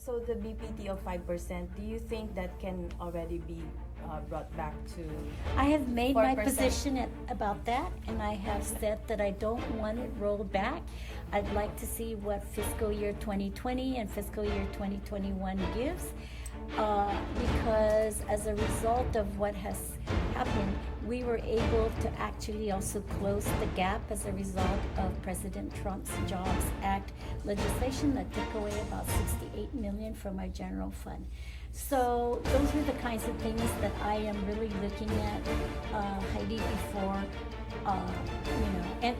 So the BPT of 5%, do you think that can already be brought back to I have made my 4%? position about that, and I have said that I don't want it rolled back. I'd like to see what fiscal year 2020 and fiscal year 2021 gives, because as a result of what has happened, we were able to actually also close the gap as a result of President Trump's Jobs Act legislation that took away about 68 million from our general fund. So those are the kinds of things that I am really looking at, Heidi, before, and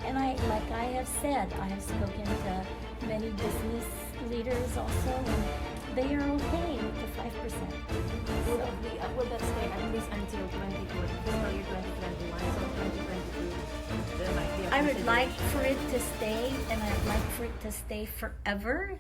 like I have said, I have spoken to many business leaders also, and they are okay with the 5%. Will that stay at least until 2020, fiscal year 2021, so 2022, there might be a I would like consideration. for it to stay, and I'd like for it to stay forever.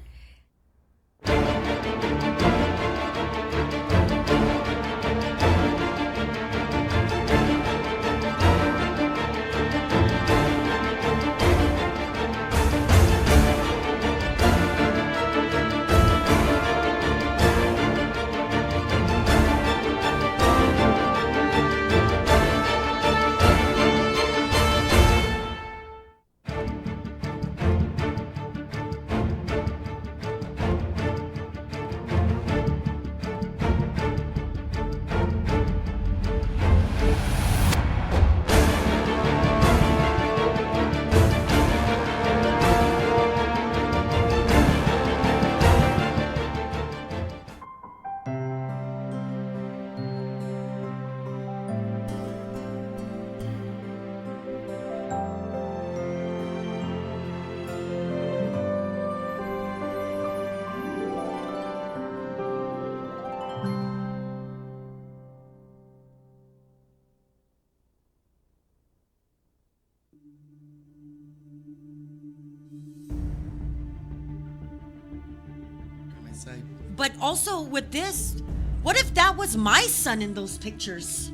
But also with this, what if that was my son in those pictures?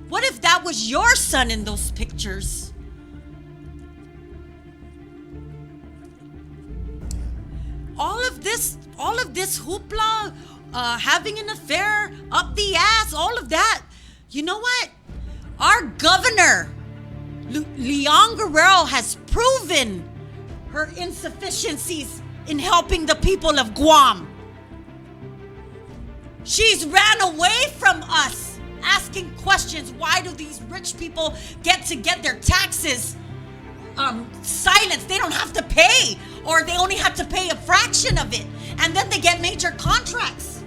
What if that was your son in those pictures? All of this hoopla, having an affair, up the ass, all of that. You know what? Our governor, Leon Guerrero, has proven her insufficiencies in helping the people of Guam. She's ran away from us, asking questions. Why do these rich people get their taxes silenced? They don't have to pay, or they only have to pay a fraction of it, and then they get major contracts.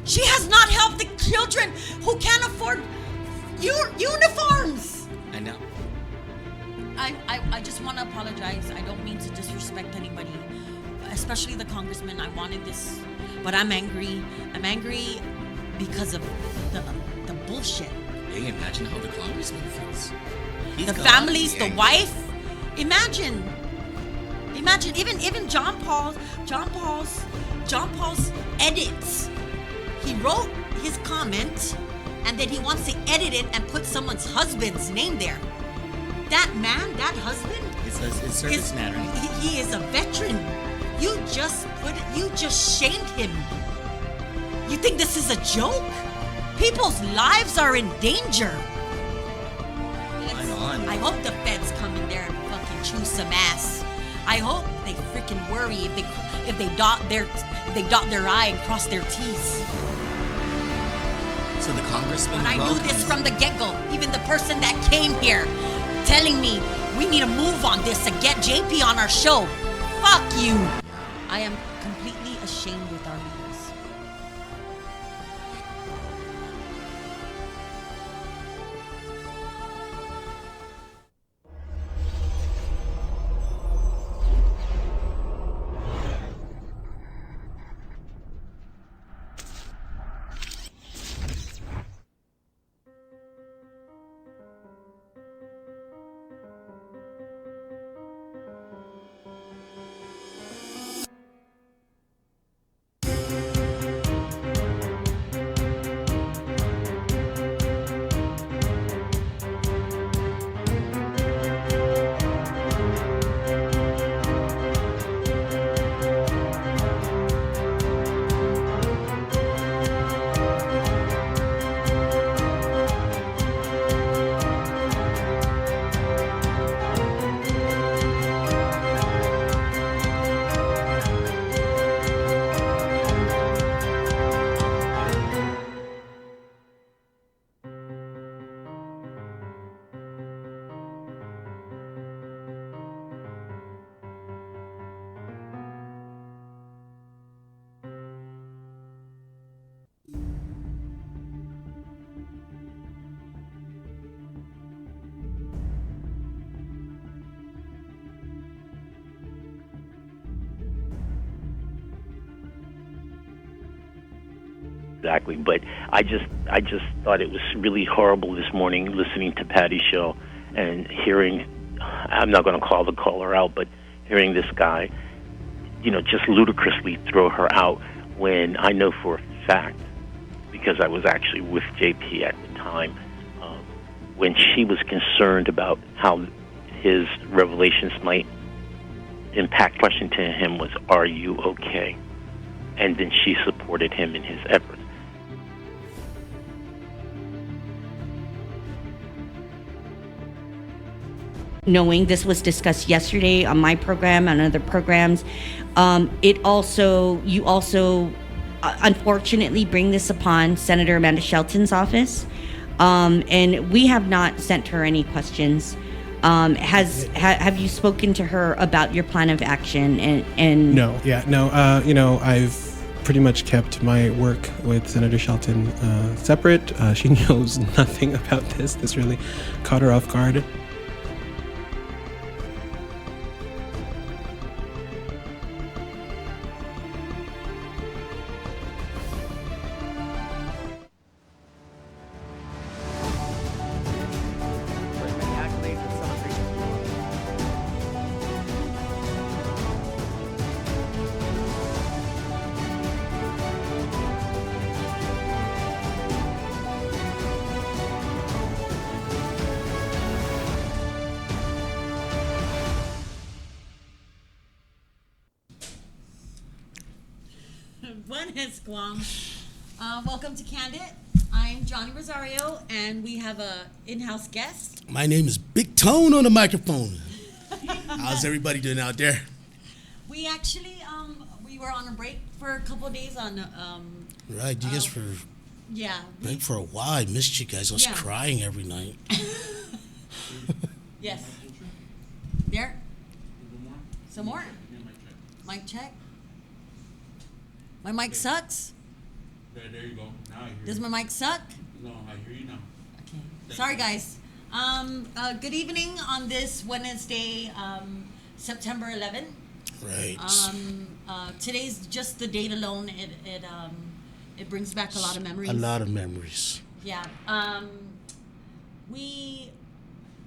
She has not helped the children who can't afford uniforms. I know. I just want to apologize. I don't mean to disrespect anybody, especially the congressman. I wanted this, but I'm angry. I'm angry because of the bullshit. Hey, imagine how the congressman feels. He's The gone. families, the Yeah. wife. Imagine even John Paul's edits. He wrote his comment, and then he wants to edit it and put someone's husband's name there. That man, that husband, It's service matter. he is a veteran. You just shamed him. You think this is a joke? People's lives are in danger. I hope the feds come in there and fucking chew some ass. I hope they freaking worry if they dot their I and cross their T's. So the congressman. But I knew this from the get-go. Even the person that came here telling me we need to move on this and get JP on our show. Fuck you. I am completely ashamed with our leaders. exactly. But I just thought it was really horrible this morning listening to Patty's show and hearing, I'm not going to call the caller out, but hearing this guy, just ludicrously throw her out when I know for a fact, because I was actually with JP at the time, when she was concerned about how his revelations might impact, question to him was, "Are you okay?" And then she supported him in his efforts. Knowing this was discussed yesterday on my program and other programs, you also unfortunately bring this upon Senator Amanda Shelton's office, and we have not sent her any questions. Have you spoken to her about your plan of action? And No. I've pretty much kept my work with Senator Shelton separate. She knows nothing about this. This really caught her off guard. Buenas, Guam. Welcome to Kandit. I'm Johnny Rosario, and we have a in-house guest. My name is Big Tone on the microphone. How's everybody doing out there? We actually, we were on a break for a couple of days on, Right, you guys were yeah. break for a while. I missed you guys. I was Yeah. crying every night. Yes. There? Some more? Mic check. My mic sucks? There you go. Now I hear Does you. my mic suck? No, I hear you now. Okay. Sorry, guys. Good evening on this Wednesday, September 11th. Right. Today's just the date alone. It brings back a lot of memories. A lot of memories. Yeah.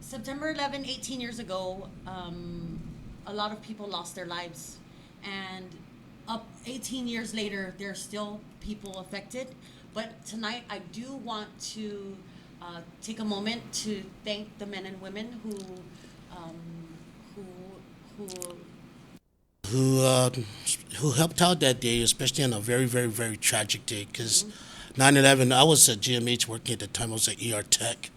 September 11, 18 years ago, a lot of people lost their lives. And up 18 years later, there's still people affected. But tonight, I do want to take a moment to thank the men and women who Who helped out that day, especially on a very, very, very tragic day. Because 9/11, I was at GMH working at the time. I was at ER Tech.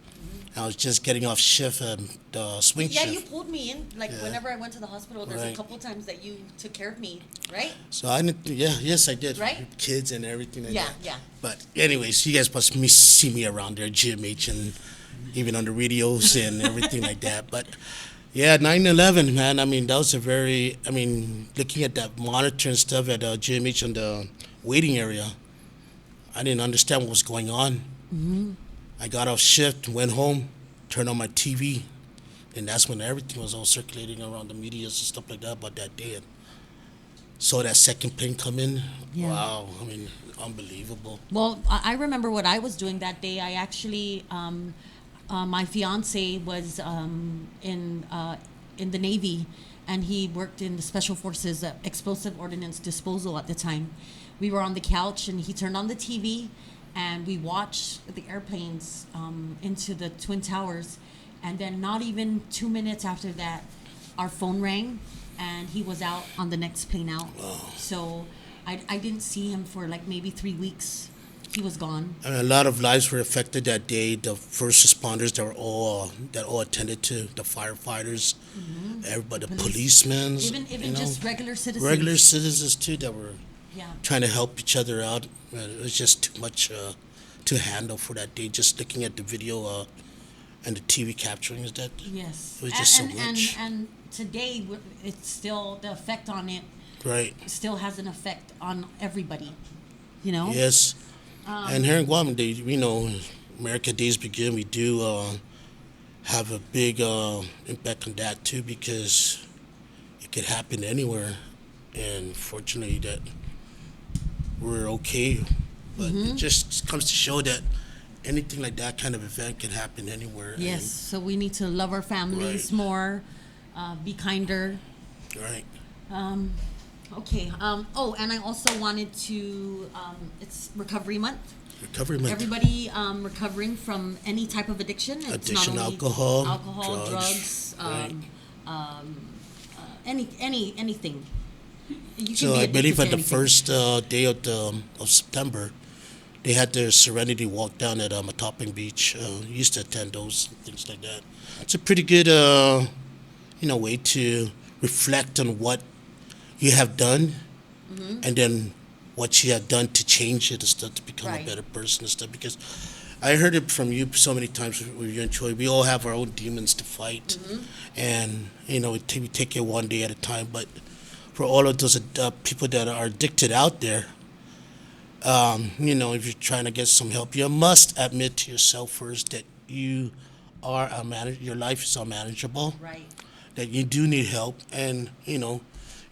I was just getting off shift, the swing Yeah, shift. you pulled me in. Like, Yeah. whenever I went to the hospital, there's a Right. couple times that you took care of me, right? So I didn't. Yes, I did. Right? Kids and everything. Like Yeah, that. yeah. But anyways, you guys must see me around there, GMH, and even on the radios and everything like that. But yeah, 9/11, man. I mean, that was a very. I mean, looking at that monitor and stuff at GMH in the waiting area, I didn't understand what was going on. Mm-hmm. I got off shift, went home, turned on my TV, and that's when everything was all circulating around the media and stuff like that about that day. And saw that second plane come in. Yeah. Wow, I mean, unbelievable. Well, I remember what I was doing that day. I actually, my fiance was in the Navy, and he worked in the Special Forces Explosive Ordnance Disposal at the time. We were on the couch, and he turned on the TV, and we watched the airplanes into the Twin Towers. And then not even 2 minutes after that, our phone rang, and he was out on the next plane out. So I didn't see him for like maybe 3 weeks. He was gone. I mean, a lot of lives were affected that day. The first responders that all attended to, the firefighters, everybody, the policemen, Even just regular citizens. regular citizens too that were Yeah. trying to help each other out. It was just too much to handle for that day. Just looking at the video and the TV capturing is that. Yes. It was just so and, much. And today, it's still, the effect on it Right. still has an effect on everybody. You know? Yes. And here in Guam, America Days Begin, we do have a big impact on that too, because it could happen anywhere. And fortunately that we're okay but it just comes to show that anything like that kind of event can happen anywhere. Yes. So we need to love our families Right. more, be kinder. And, right. Okay. Oh, and I also wanted to. It's Recovery Month. Recovery month. Everybody recovering from any type of addiction. It's Addiction, not only alcohol, drugs, right. anything. You can So be I addicted believe to on the anything. first day of September, they had their Serenity Walk down at Matapang Beach. Used to attend those and things like that. It's a pretty good, way to reflect on what you have done, and then what you have done to change it and stuff to become Right. a better person and stuff. Because I heard it from you so many times with you and Troy. We all have our own demons to fight, and we take it one day at a time. But for all of those people that are addicted out there, if you're trying to get some help, you must admit to yourself first that you are your life is unmanageable, Right. that you do need help, and you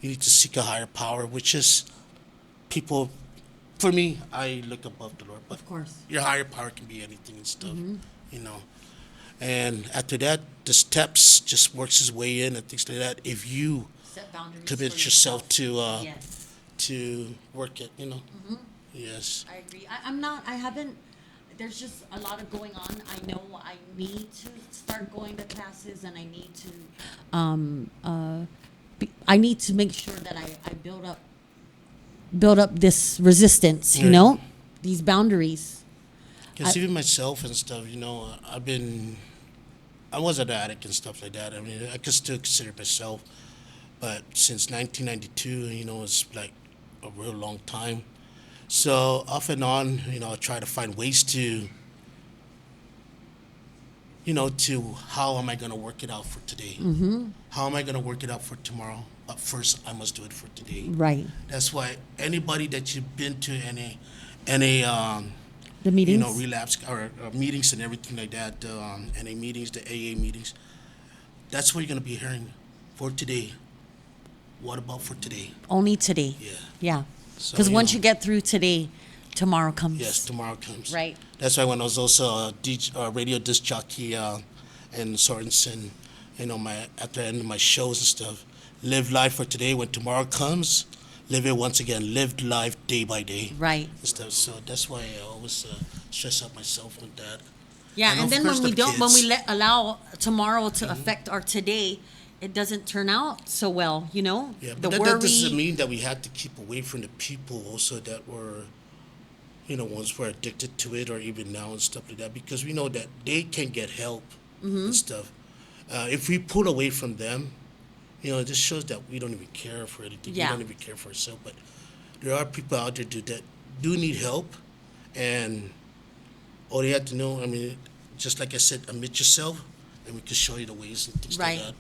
need to seek a higher power, which is people. For me, I look above the Lord, but Of course. your higher power can be anything and stuff, And after that, the steps just works his way in and things like that. If you Set boundaries. commit for yourself to Yes. to work it, Yes. I agree. I'm not. I haven't. There's just a lot of going on. I know I need to start going to classes, and I need to. I need to make sure that I build up this resistance. You Right. know, these boundaries. Because even myself and stuff, I was an addict and stuff like that. I mean, I could still consider myself, but since 1992, it's like a real long time. So off and on, I try to find ways to, to how am I going to work it out for today? How am I going to work it out for tomorrow? But first, I must do it for today. Right. That's why anybody that you've been to any The meetings. relapse or meetings and everything like that, NA meetings, the AA meetings, that's what you're going to be hearing for today. What about for today? Only today. Yeah. Yeah. So, Because once you get through today, tomorrow comes. Yes, tomorrow comes. Right. That's why when I was also a radio disc jockey in Sorensen, after I ended my shows and stuff, live life for today. When tomorrow comes, live it once again. Live life day by day. Right. And stuff. So that's why I always stress out myself with that. Yeah, And and of then course when we the don't, when we kids. allow tomorrow to affect our today, it doesn't turn out so well. You know, Yeah, the but that worry. doesn't mean that we have to keep away from the people also that were, once we're addicted to it or even now and stuff like that, because we know that they can get help and stuff. If we pull away from them, it just shows that we don't even care for anything. Yeah. We don't even care for ourselves. But there are people out there that do need help, and all you have to know, just like I said, admit yourself, and we can show you the ways and things Right. like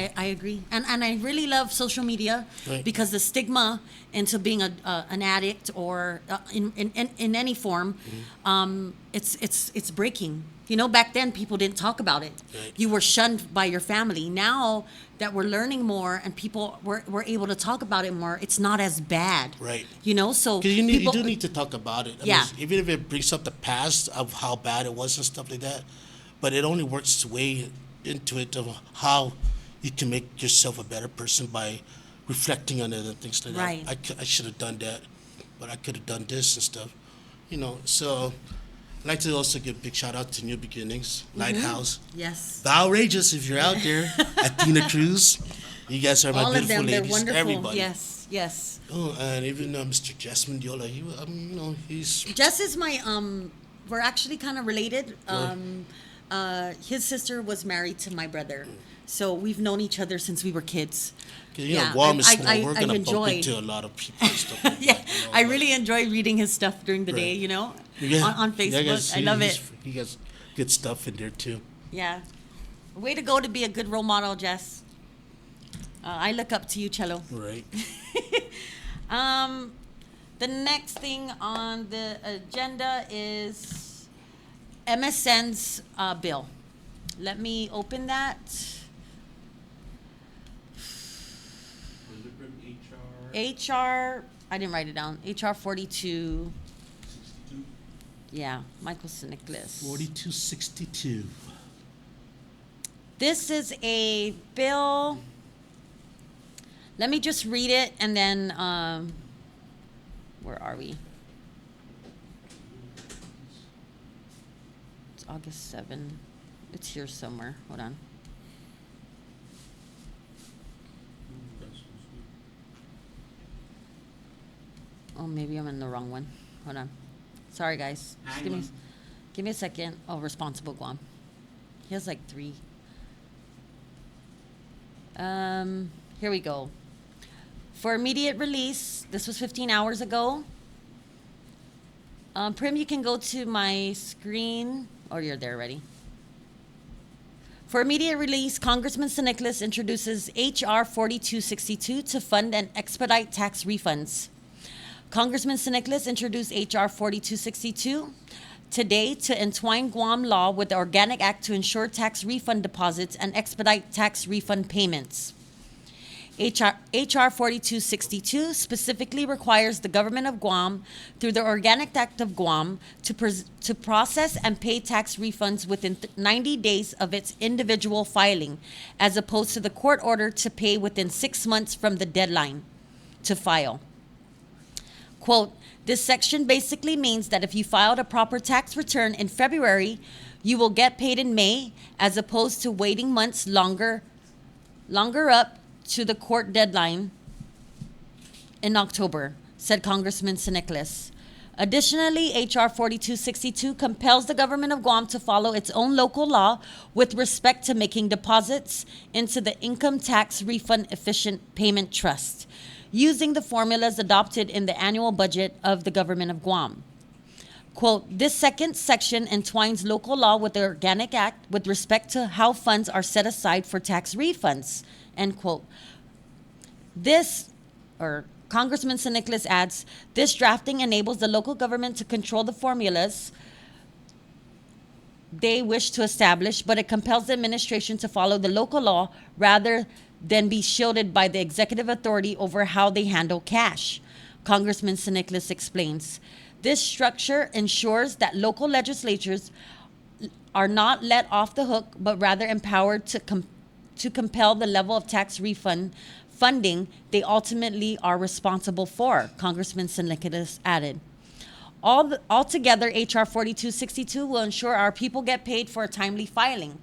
that. I agree, and I really love social media Right. because the stigma into being an addict or in any form, it's breaking. Back then people didn't talk about it. Right. You were shunned by your family. Now that we're learning more and people were able to talk about it more, it's not as bad. Right. So Because you people, do need to talk about it. Yeah. Even if it brings up the past of how bad it was and stuff like that, but it only works its way into it of how you can make yourself a better person by reflecting on it and things like Right. that. I should have done that, but I could have done this and stuff. So I'd like to also give a big shout out to New Beginnings, Lighthouse. yes, The Outrageous, if you're out there, Athena Cruz. You guys are my all of beautiful them, they're ladies. wonderful. Everybody. Yes. Oh, and even Mr. Jasmine Diola, he's Jess is my we're actually kind of related. His sister was married to my brother, so we've known each other since we were kids. Guam is small. I We're gonna enjoy. bump into a lot of people and stuff. Like Yeah, that, I really enjoy reading his stuff during the day. Right. On Facebook. I love it. He has good stuff in there too. Yeah, way to go to be a good role model, Jess. I look up to you, Cello. Right. The next thing on the agenda is MSN's bill. Let me open that. Was it from HR? HR, I didn't write it down. HR 42. 62? Yeah, Michael Nicholas. 4262. This is a bill. Let me just read it and then, where are we? It's August 7. It's here somewhere. Hold on. Oh, maybe I'm in the wrong one. Hold on. Sorry, guys. Just give me a second. Oh, Responsible Guam. He has like 3. Here we go. For immediate release, this was 15 hours ago. Prim, you can go to my screen. Oh, you're there already. For immediate release, Congressman Nicholas introduces H.R. 4262 to fund and expedite tax refunds. Congressman Nicholas introduced H.R. 4262 today to entwine Guam law with the Organic Act to ensure tax refund deposits and expedite tax refund payments. H.R. 4262 specifically requires the government of Guam, through the Organic Act of Guam, to process and pay tax refunds within 90 days of its individual filing, as opposed to the court order to pay within 6 months from the deadline to file. Quote, this section basically means that if you filed a proper tax return in February, you will get paid in May, as opposed to waiting months longer up to the court deadline in October, said Congressman Nicholas. Additionally, H.R. 4262 compels the government of Guam to follow its own local law with respect to making deposits into the Income Tax Refund Efficient Payment Trust, using the formulas adopted in the annual budget of the government of Guam. Quote, this second section entwines local law with the Organic Act with respect to how funds are set aside for tax refunds, end quote. Congressman Nicholas adds, this drafting enables the local government to control the formulas they wish to establish, but it compels the administration to follow the local law rather than be shielded by the executive authority over how they handle cash. Congressman Nicholas explains. This structure ensures that local legislatures are not let off the hook, but rather empowered to compel the level of tax refund funding they ultimately are responsible for, Congressman Nicholas added. Altogether, H.R. 4262 will ensure our people get paid for a timely filing,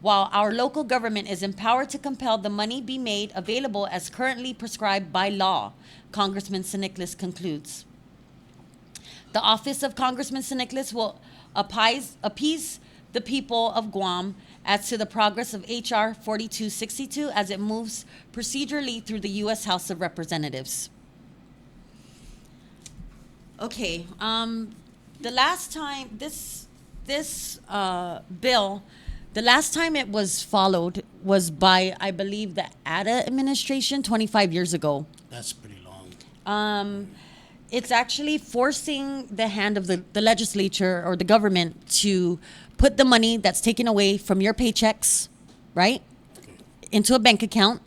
while our local government is empowered to compel the money be made available as currently prescribed by law, Congressman Nicholas concludes. The office of Congressman Nicholas will appease the people of Guam as to the progress of H.R. 4262 as it moves procedurally through the U.S. House of Representatives. Okay, the last time this bill, the last time it was followed was by, I believe, the ADA administration 25 years ago. That's pretty long. It's actually forcing the hand of the legislature or the government to put the money that's taken away from your paychecks, right, into a bank account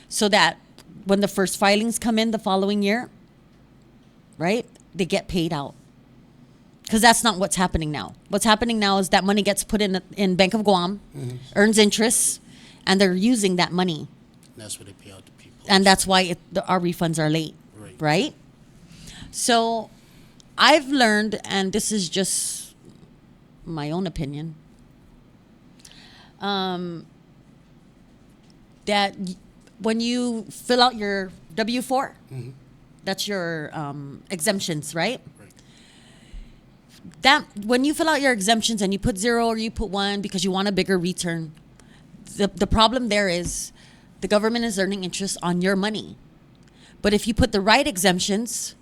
so that when the first filings come in the following year, right, they get paid out. Because that's not what's happening now. What's happening now is that money gets put in Bank of Guam, earns interest, and they're using that money. And that's what they pay out to people. And that's why our refunds are late, right? So I've learned, and this is just my own opinion, that when you fill out your W-4, that's your exemptions, right? That when you fill out your exemptions and you put 0 or you put 1 because you want a bigger return, the problem there is the government is earning interest on your money. But if you put the right exemptions,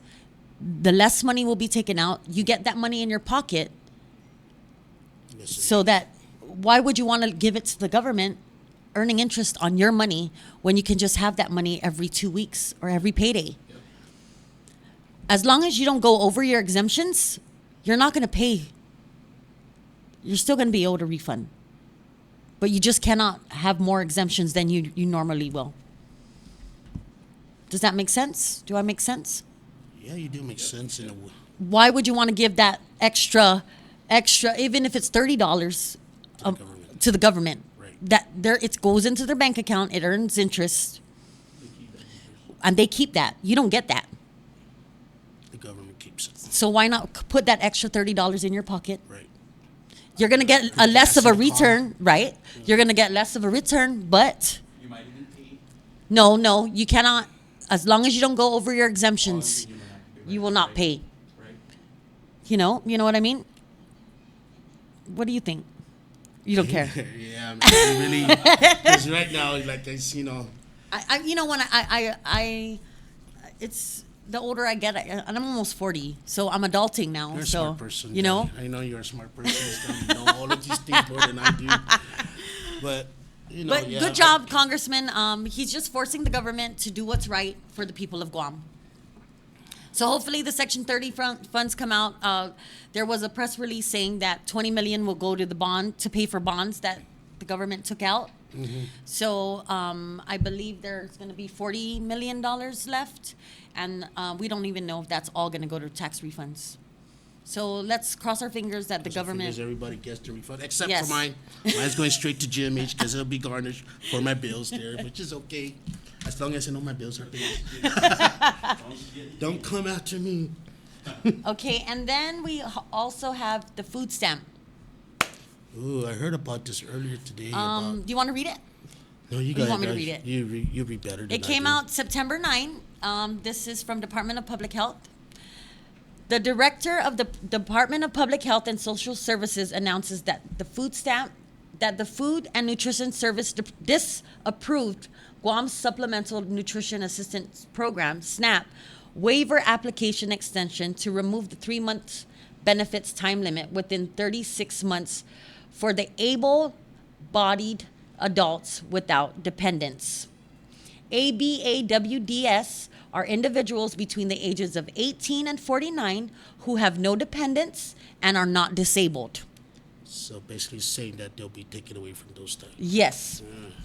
the less money will be taken out. You get that money in your pocket. So that why would you want to give it to the government earning interest on your money when you can just have that money every 2 weeks or every payday? As long as you don't go over your exemptions, you're not going to pay. You're still going to be owed a refund. But you just cannot have more exemptions than you normally will. Does that make sense? Do I make sense? Yeah, you do make sense why would you want to give that extra, even if it's $30 government. to the government? Right. That there, it goes into their bank account. It earns interest, and they keep that. You don't get that. The government keeps it. So why not put that extra $30 in your pocket? Right. You're gonna get a less gas of a in the car. return, right? You're gonna get less of a return, but You might even pay. no, you cannot. As long as you don't go over your exemptions, you will not pay. Right. You know what I mean? What do you think? You don't care. Yeah, I'm really. Because right now, like I you know when I it's the older I get, and I'm almost 40, so I'm adulting now. you're a so smart person. you know, I know you're a smart person. So you know all of these things more than I do. But but yeah, good job, Congressman. He's just forcing the government to do what's right for the people of Guam. So hopefully the Section 30 funds come out. There was a press release saying that 20 million will go to the bond to pay for bonds that the government took out. So I believe there's going to be $40 million left, and we don't even know if that's all going to go to tax refunds. So let's cross our fingers that the government. Because everybody gets the refund except Yes. for mine. Mine's going straight to GMH because it'll be garnished for my bills there, which is okay as long as I know my bills are paid. Don't come after me. Okay, and then we also have the food stamp. Ooh, I heard about this earlier today. Do you want to read it? No, you you guys. want me to read it? You read better than It I came do. out September 9. This is from Department of Public Health. The director of the Department of Public Health and Social Services announces that the Food and Nutrition Service disapproved Guam's Supplemental Nutrition Assistance Program, SNAP, waiver application extension to remove the 3-month benefits time limit within 36 months for the able-bodied adults without dependents. ABAWDS are individuals between the ages of 18 and 49 who have no dependents and are not disabled. So basically saying that they'll be taken away from those things. Yes.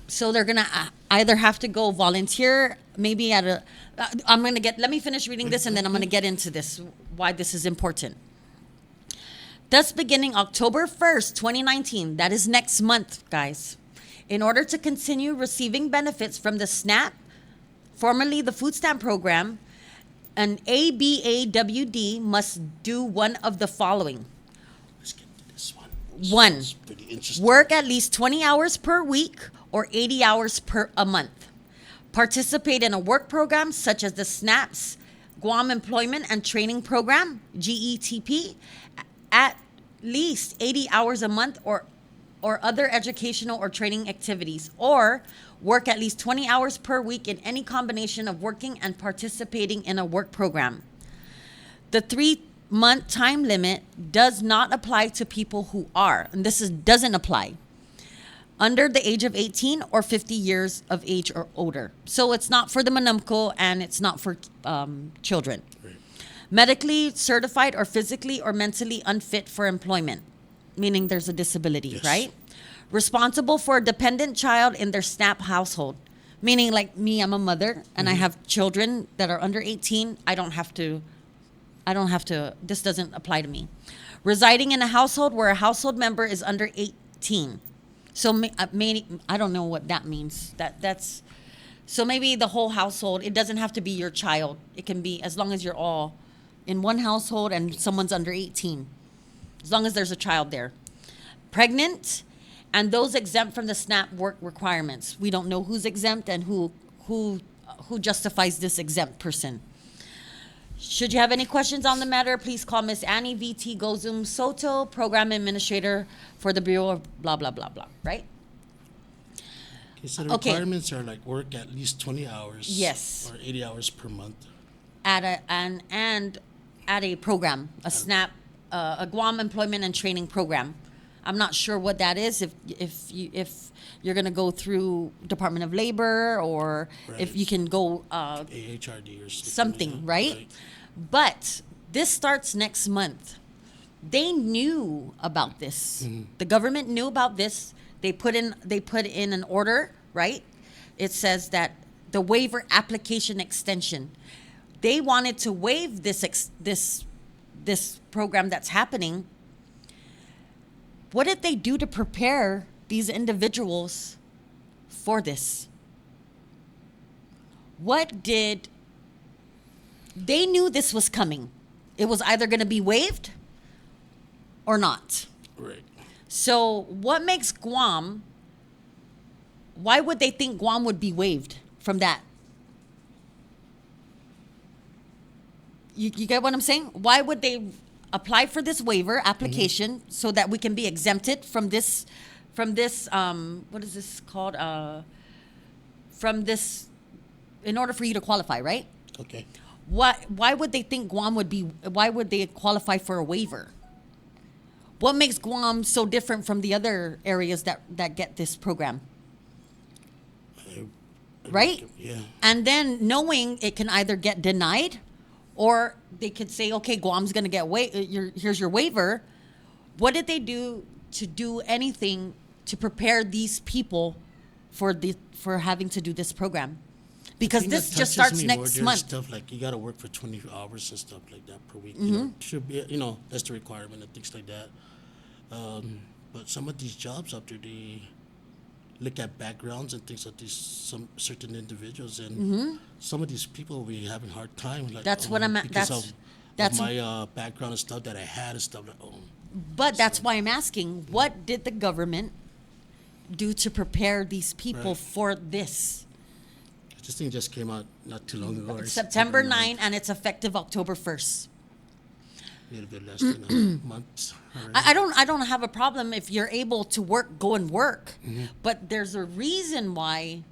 So they're going to either have to go volunteer, maybe at a. Let me finish reading this and then I'm going to get into this, why this is important. Thus, beginning October 1st, 2019, that is next month, guys, in order to continue receiving benefits from the SNAP, formerly the food stamp program, an ABAWD must do one of the following. Let's get to this one. One, It's pretty interesting. work at least 20 hours per week or 80 hours per a month. Participate in a work program such as the SNAP's Guam Employment and Training Program, GETP, at least 80 hours a month or other educational or training activities, or work at least 20 hours per week in any combination of working and participating in a work program. The 3-month time limit does not apply to people who are, and doesn't apply, under the age of 18 or 50 years of age or older. So it's not for the manumko and it's not for children. Right. Medically certified or physically or mentally unfit for employment, meaning there's a disability, Yes. right? Responsible for a dependent child in their SNAP household, meaning like me, I'm a mother and I have children that are under 18. I don't have to, this doesn't apply to me. Residing in a household where a household member is under 18. So I don't know what that means. That's so maybe the whole household. It doesn't have to be your child. It can be as long as you're all in one household and someone's under 18. As long as there's a child there. Pregnant and those exempt from the SNAP work requirements. We don't know who's exempt and who justifies this exempt person. Should you have any questions on the matter, please call Miss Annie V.T. Gozum Soto, Program Administrator for the Bureau of blah, blah, blah, blah, right? Okay, so the Okay. requirements are like work at least 20 hours. Yes. Or 80 hours per month. At a program, a SNAP, a Guam Employment and Training Program. I'm not sure what that is. If you're gonna go through Department of Labor or if Right. you can go AHRD or something, right? But this starts next month. They knew about this. The government knew about this. They put in an order, right? It says that the waiver application extension. They wanted to waive this this program that's happening. What did they do to prepare these individuals for this? They knew this was coming. It was either going to be waived or not. Right. So what makes Guam, why would they think Guam would be waived from that? You get what I'm saying? Why would they apply for this waiver application so that we can be exempted from this, what is this called? From this, in order for you to qualify, right? Okay. Why would they think Guam why would they qualify for a waiver? What makes Guam so different from the other areas that get this program? Right? Yeah. And then knowing it can either get denied or they could say, okay, Guam's going to get here's your waiver. What did they do to do anything to prepare these people for having to do this program? Because this just starts next month. Stuff like you got to work for 20 hours and stuff like that per week. You know, should be, that's the requirement and things like that. But some of these jobs out there, they look at backgrounds and things like these, some certain individuals, and some of these people will be having a hard time. Like, that's what I'm at. Because That's of my background and stuff that I had and stuff. Like, But that's why I'm asking, what did the government do to prepare these people for this? This thing just came out not too long ago. September 9, and it's effective October 1st. A little bit less than a month. I don't have a problem if you're able to go and work, but there's a reason why.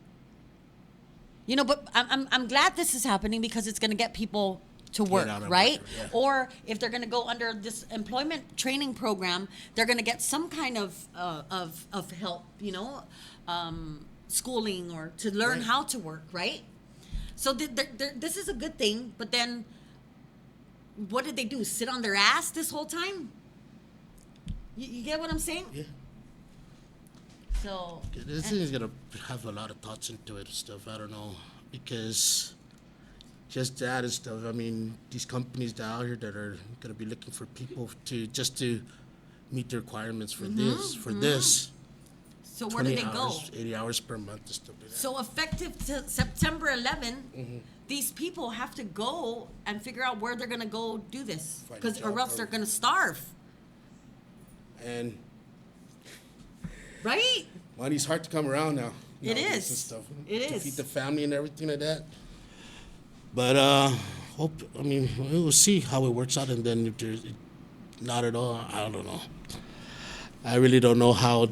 But I'm glad this is happening because it's going to get people to work, right? Yeah. Or if they're going to go under this employment training program, they're going to get some kind of help, schooling or to learn how to work, right? So this is a good thing, but then what did they do? Sit on their ass this whole time? You get what I'm saying? Yeah. So This thing is gonna have a lot of thoughts into it and stuff. I don't know, because just that and stuff. I mean, these companies out here that are gonna be looking for people to meet the requirements for this. So where do they go? 80 hours per month and stuff like that. So effective to September 11, these people have to go and figure out where they're gonna go do this, Find a or job else they're gonna starve, And right? money's hard to come around now. It nowadays is. And stuff, It to is. feed the family and everything like that. But we'll see how it works out, and then if there's not at all, I don't know. I really don't know how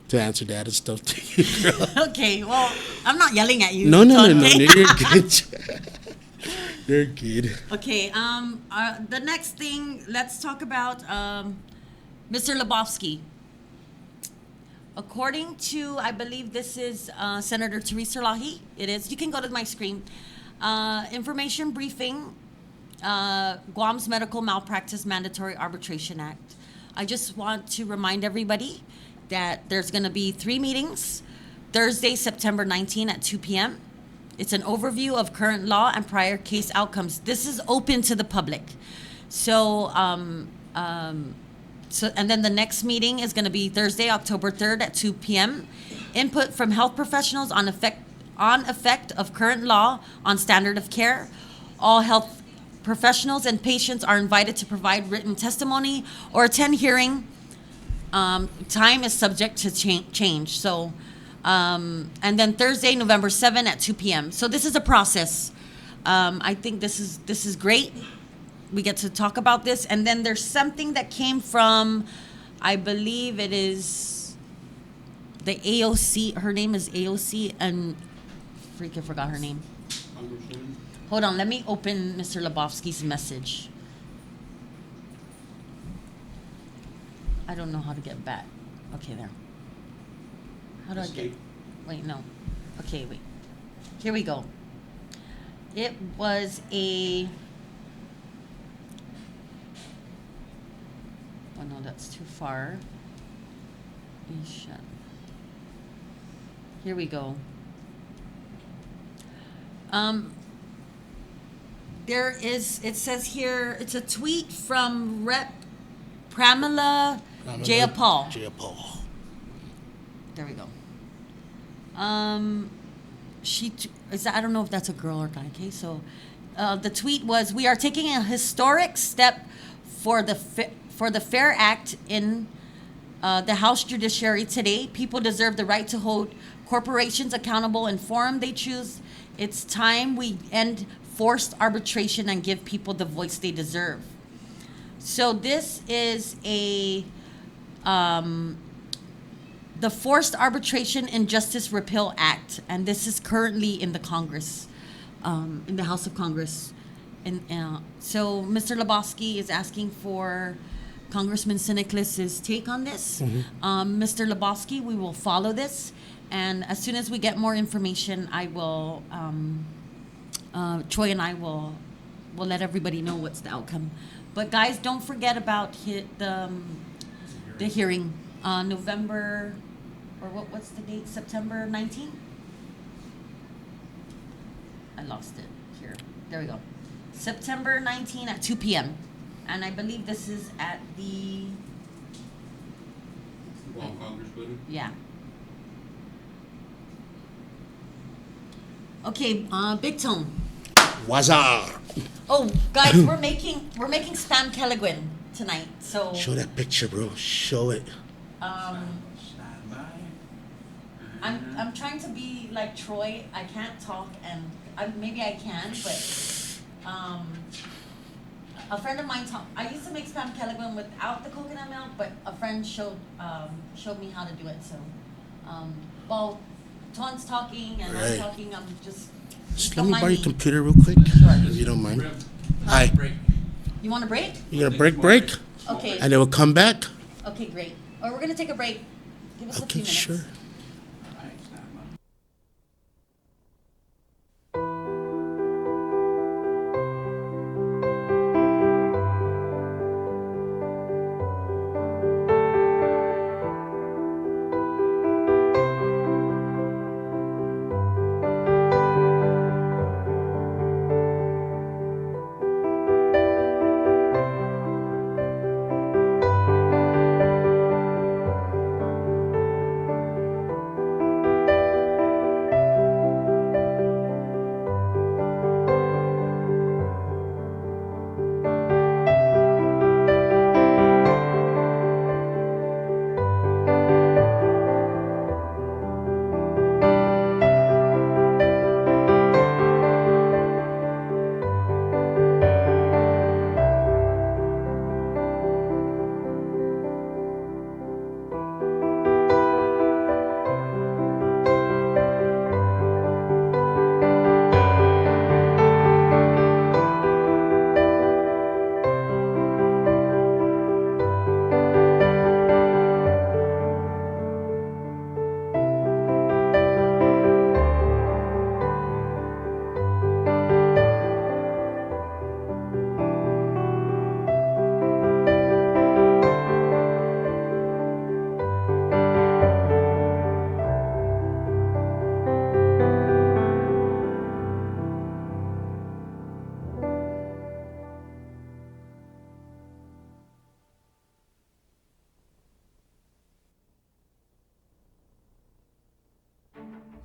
to answer that and stuff to you, girl. Okay, well, I'm not yelling at you. No, okay? you're good. You're good. Okay, the next thing, let's talk about Mr. Lebowski. According to, I believe this is Senator Teresa Lahi. It is. You can go to my screen. Information briefing, Guam's Medical Malpractice Mandatory Arbitration Act. I just want to remind everybody that there's going to be 3 meetings. Thursday, September 19 at 2 p.m. It's an overview of current law and prior case outcomes. This is open to the public. So, and then the next meeting is going to be Thursday, October 3rd at 2 p.m. Input from health professionals on effect of current law on standard of care. All health professionals and patients are invited to provide written testimony or attend hearing. Time is subject to change. So, and then Thursday, November 7 at 2 p.m. So this is a process. I think this is great. We get to talk about this. And then there's something that came from, I believe it is the AOC. Her name is AOC, and I forgot her name. Hold on, let me open Mr. Lebowski's message. I don't know how to get back. Okay, there. How do I get? Wait, no. Okay, wait. Here we go. It was a. Oh no, that's too far. Here we go. It says here, it's a tweet from Rep. Pramila Jayapal. Jayapal. There we go. I don't know if that's a girl or guy. Okay, so the tweet was, "We are taking a historic step for the Fair Act in the House Judiciary today. People deserve the right to hold corporations accountable in forum they choose. It's time we end forced arbitration and give people the voice they deserve." So this is the Forced Arbitration and Justice Repeal Act, and this is currently in the Congress, in the House of Congress. And so Mr. Lebowski is asking for Congressman Siniclis's take on this. Mr. Lebowski, we will follow this, and as soon as we get more information, I will, Troy and I will let everybody know what's the outcome. But guys, don't forget about the hearing, November, or what's the date? September 19th? I lost it here. There we go. September 19 at 2 p.m. And I believe this is at the... Wrong Congress building? Yeah. Okay, Big Tone. Wazar. Oh, guys, we're making spam Kelligwin tonight. So Show that picture, bro. Show it. I'm trying to be like Troy. I can't talk, and maybe I can, but a friend of mine I used to make spam Kelligwin without the coconut milk, but a friend showed me how to do it. So while Ton's talking and I'm Right. talking, I'm just Let don't me mind borrow your me. computer real quick, if you don't mind. Hi. You want a break? You gonna break? Okay. And then we'll come back? Okay, great. Or we're gonna take a break. Give us a few Okay, minutes. sure.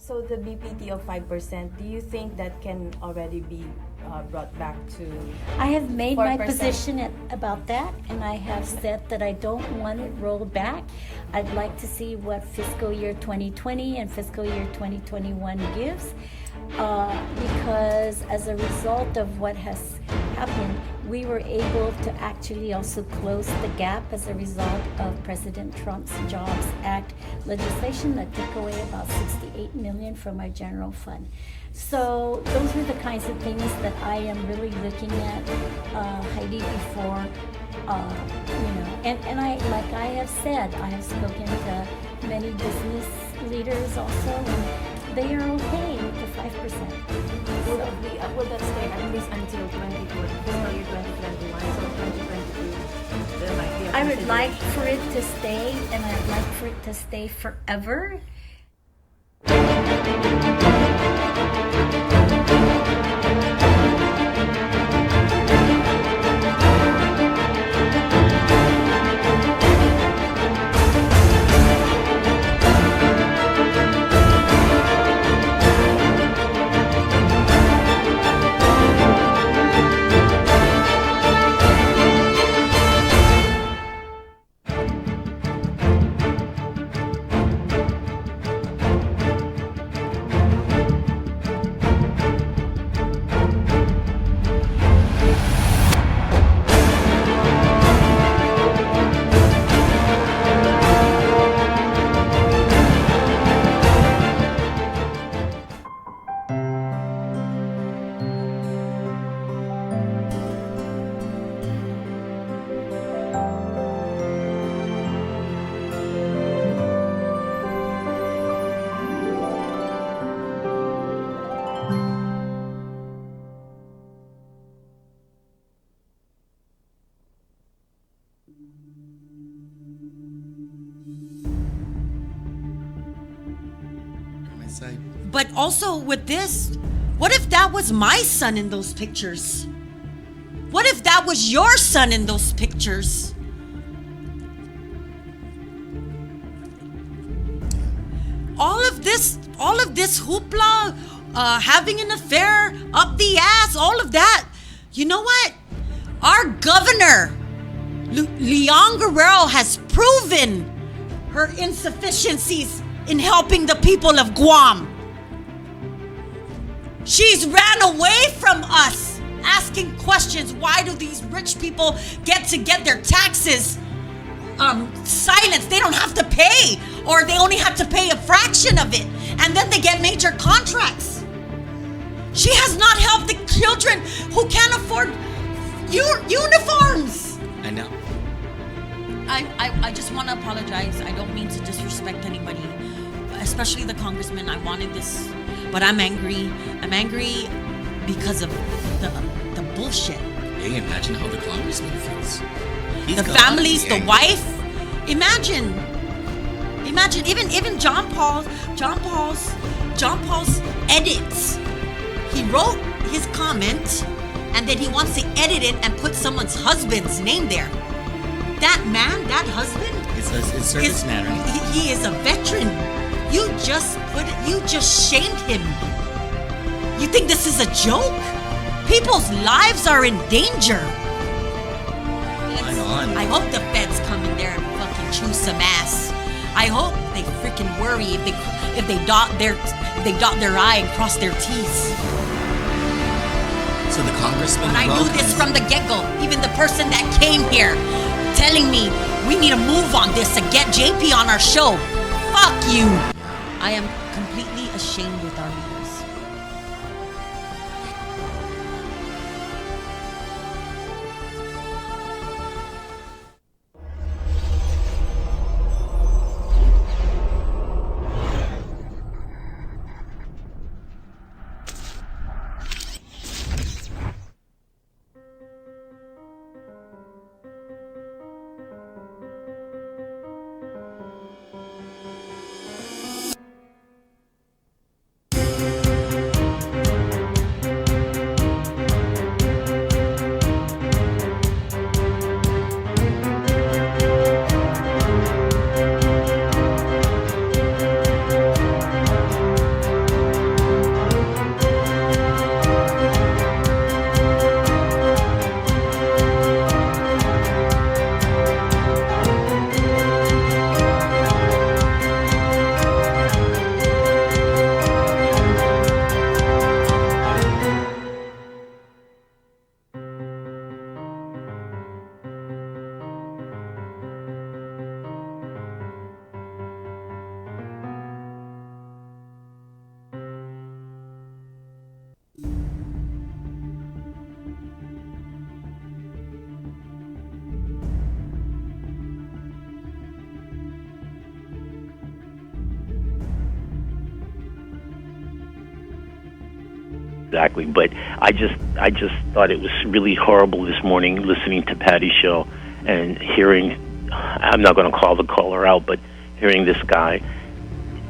So the BPT of 5%, do you think that can already be brought back to? I have made my 4%? position about that, and I have said that I don't want it rolled back. I'd like to see what fiscal year 2020 and fiscal year 2021 gives, because as a result of what has happened, we were able to actually also close the gap as a result of President Trump's Jobs Act legislation that took away about $68 million from our general fund. So those are the kinds of things that I am really looking at, Heidi, before, and like I have said, I have spoken to many business leaders also, and they are okay with the 5%. Will that stay at least until 2020, fiscal year 2021, so 2022, there might be a I would like consideration. for it to stay, and I'd like for it to stay forever. inside. But also with this, what if that was my son in those pictures? What if that was your son in those pictures? All of this hoopla, having an affair, up the ass, all of that. You know what? Our governor, Leon Guerrero, has proven her insufficiencies in helping the people of Guam. She's ran away from us, asking questions. Why do these rich people get their taxes silenced? They don't have to pay, or they only have to pay a fraction of it, and then they get major contracts. She has not helped the children who can't afford uniforms. I know. I just want to apologize. I don't mean to disrespect anybody, especially the congressman. I wanted this, but I'm angry. I'm angry because of the bullshit. Hey, imagine how the congressman feels. He's The got families, to the be angry. wife. Imagine, even John Paul's edits. He wrote his comment, and then he wants to edit it and put someone's husband's name there. That man, that husband, It's a serviceman, right? he is a veteran. You just shamed him. You think this is a joke? People's lives are in danger. Hang on. I hope the feds come in there and fucking chew some ass. I hope they freaking worry if they dot their I and cross their T's. So the congressman. But I knew this from the get-go. Even the person that came here telling me we need to move on this and get JP on our show. Fuck you. I am completely ashamed with our leaders. Exactly, but I just thought it was really horrible this morning listening to Patty's show and hearing, I'm not going to call the caller out, but hearing this guy,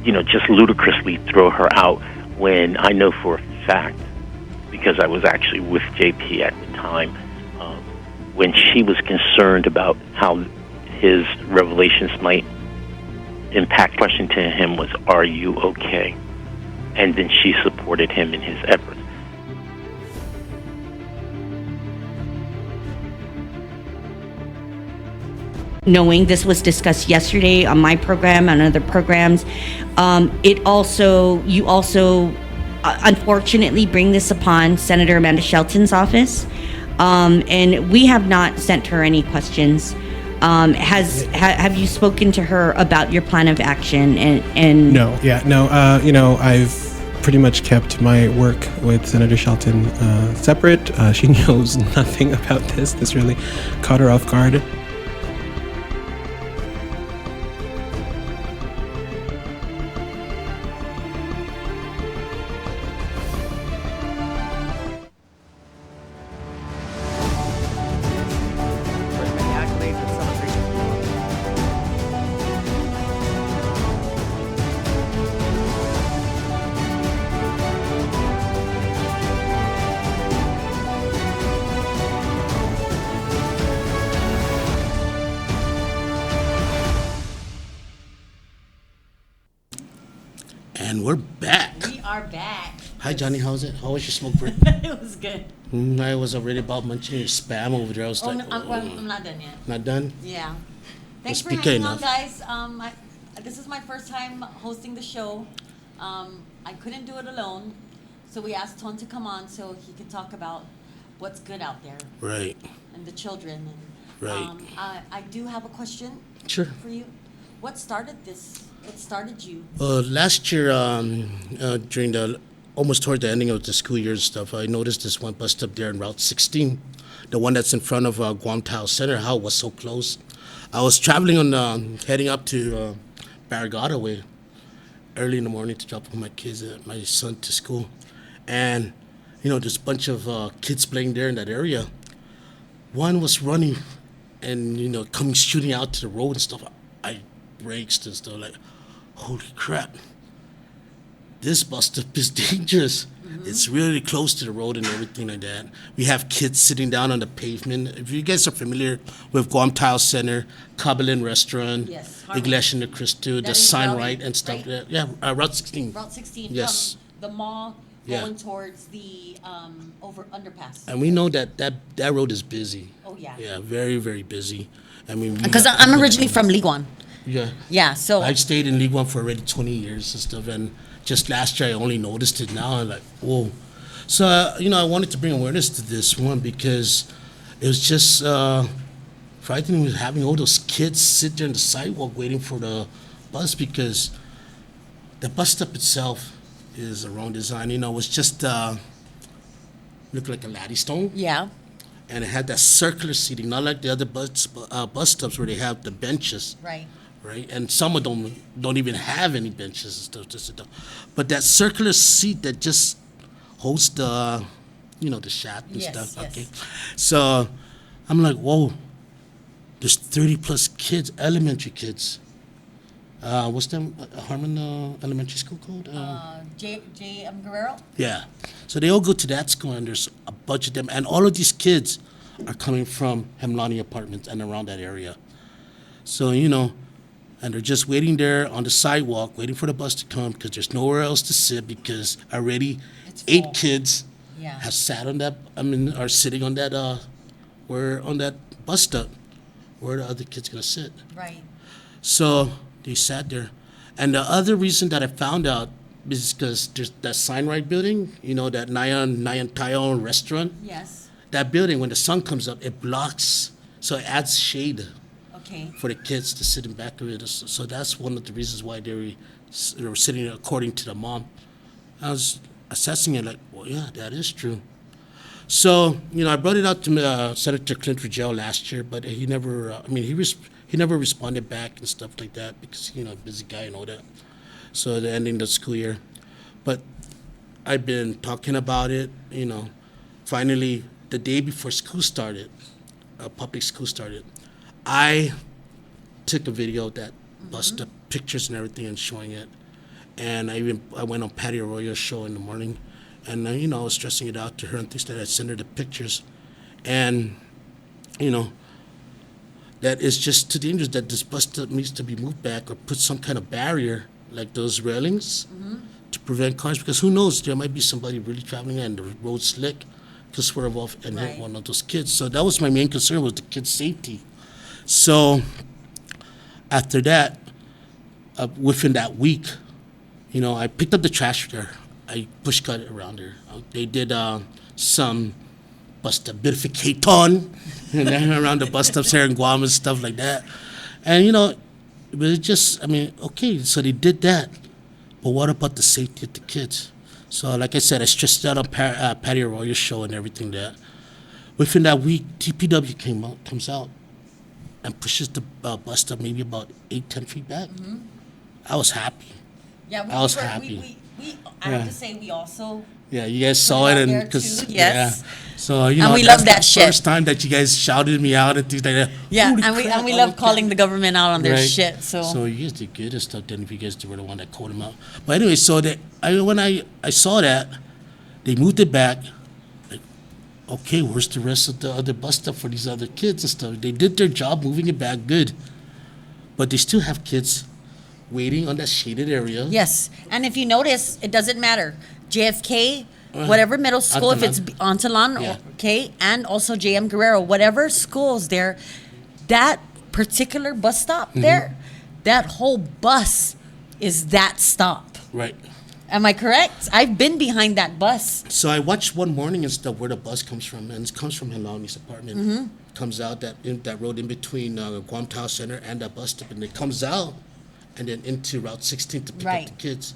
just ludicrously throw her out when I know for a fact, because I was actually with JP at the time, when she was concerned about how his revelations might impact, the question to him was, "Are you okay?" And then she supported him in his efforts. Knowing this was discussed yesterday on my program and other programs, you also unfortunately bring this upon Senator Amanda Shelton's office, and we have not sent her any questions. Have you spoken to her about your plan of action? And No. I've pretty much kept my work with Senator Shelton separate. She knows nothing about this. This really caught her off guard. And we're back. We are back. Hi, Johnny. How's it? How was your smoke break? It was good. I was already about munching your spam over there. I was Oh, like, no, I'm not done yet. not done? Yeah. Thanks for speak hanging on, enough. guys. This is my first time hosting the show. I couldn't do it alone, so we asked Ton to come on so he could talk about what's good out there Right. and the children. And, Right. I do have a question Sure. for you. What started this? What started you? Last year, during almost toward the ending of the school year and stuff, I noticed this one bus stop there in Route 16, the one that's in front of Guam Tile Center. How it was so close. I was traveling on heading up to Barragata way early in the morning to drop off my son to school, and there's a bunch of kids playing there in that area. One was running, and coming shooting out to the road and stuff. I braked and stuff like, holy crap! This bus stop is dangerous. It's really close to the road and everything like that. We have kids sitting down on the pavement. If you guys are familiar with Guam Tile Center, Kabelin Restaurant, Yes, Harmony. Iglesia de Cristo, the That is sign Rowdy, right and stuff. right? Like that. Yeah, Route 16. Route 16 Yes. from the mall Yeah. going towards the over underpass. And we know that road is busy. Oh, yeah. Yeah, very, very busy. I mean, Because I'm originally from Liguan. Yeah. Yeah, so I've stayed in League One for already 20 years and stuff, and just last year I only noticed it now. I'm like, whoa. So, I wanted to bring awareness to this one because it was just frightening with having all those kids sit there on the sidewalk waiting for the bus because the bus stop itself is a wrong design. It was just looked like a laddie stone. yeah, And it had that circular seating, not like the other bus stops where they have the benches. right. Right, and some of them don't even have any benches and stuff to sit down. But that circular seat that just holds the, the shaft and Yes, stuff. yes. Okay, so I'm like, whoa, there's 30 plus kids, elementary kids. What's them Harmon Elementary School called? J. Guerrero. Yeah, so they all go to that school, and there's a bunch of them, and all of these kids are coming from Hemlani Apartments and around that area. So and they're just waiting there on the sidewalk, waiting for the bus to come because there's nowhere else to sit because already It's 8 full. kids Yeah. have sat on that. Are sitting on that. Where on that bus stop, where are the other kids gonna sit? Right. So they sat there, and the other reason that I found out is because there's that sign right building. That Nayan Tayon restaurant. Yes. That building, when the sun comes up, it blocks, so it adds shade Okay. for the kids to sit in back of it. So that's one of the reasons why they were sitting there, according to the mom. I was assessing it like, well, yeah, that is true. So, I brought it out to Senator Clint Rigel last year, but he never, he never responded back and stuff like that because, busy guy and all that. So the ending of the school year. But I've been talking about it, finally, the day before school started, public school started, I took a video of that bus stop, pictures and everything, and showing it. And I went on Patty Arroyo's show in the morning, and I was stressing it out to her and things like that. I sent her the pictures, and that is just too dangerous. That this bus stop needs to be moved back or put some kind of barrier, like those railings, to prevent cars. Because who knows, there might be somebody really traveling and the road's slick, could swerve off and Right. hit one of those kids. So that was my main concern, was the kids' safety. So after that, within that week, I picked up the trash there. I push cut it around there. They did some bus stop beautification around the bus stops here in Guam and stuff like that. And it was just, okay, so they did that. But what about the safety of the kids? So like I said, I stressed it out on Patty Arroyo's show and everything there. Within that week, TPW comes out and pushes the bus stop maybe about 8-10 feet back. I was happy. Yeah. I was happy. I Yeah. have to say, we also. Yeah, you guys saw Put it, it out and there because too, yes. so we that's love that the shit. First time that you guys shouted me out and things like that. Yeah, Holy and crap, we I love don't calling care. the government out on their Right. shit. So you guys did good and stuff. Then if you guys were the one that called him out, but anyway, so when I saw that, they moved it back. Like, okay, where's the rest of the other bus stop for these other kids and stuff? They did their job moving it back good, but they still have kids waiting on that shaded area. Yes, and if you notice, it doesn't matter. JFK, whatever middle school, if it's Antalan, Yeah. okay, and also JM Guerrero, whatever schools there, that particular bus stop there, that whole bus is that stop. Right. Am I correct? I've been behind that bus. So I watched one morning and stuff where the bus comes from, and it comes from Helani's apartment. Comes out that road in between Guam Town Center and that bus stop, and it comes out and then into Route 16 to pick up Right. the kids.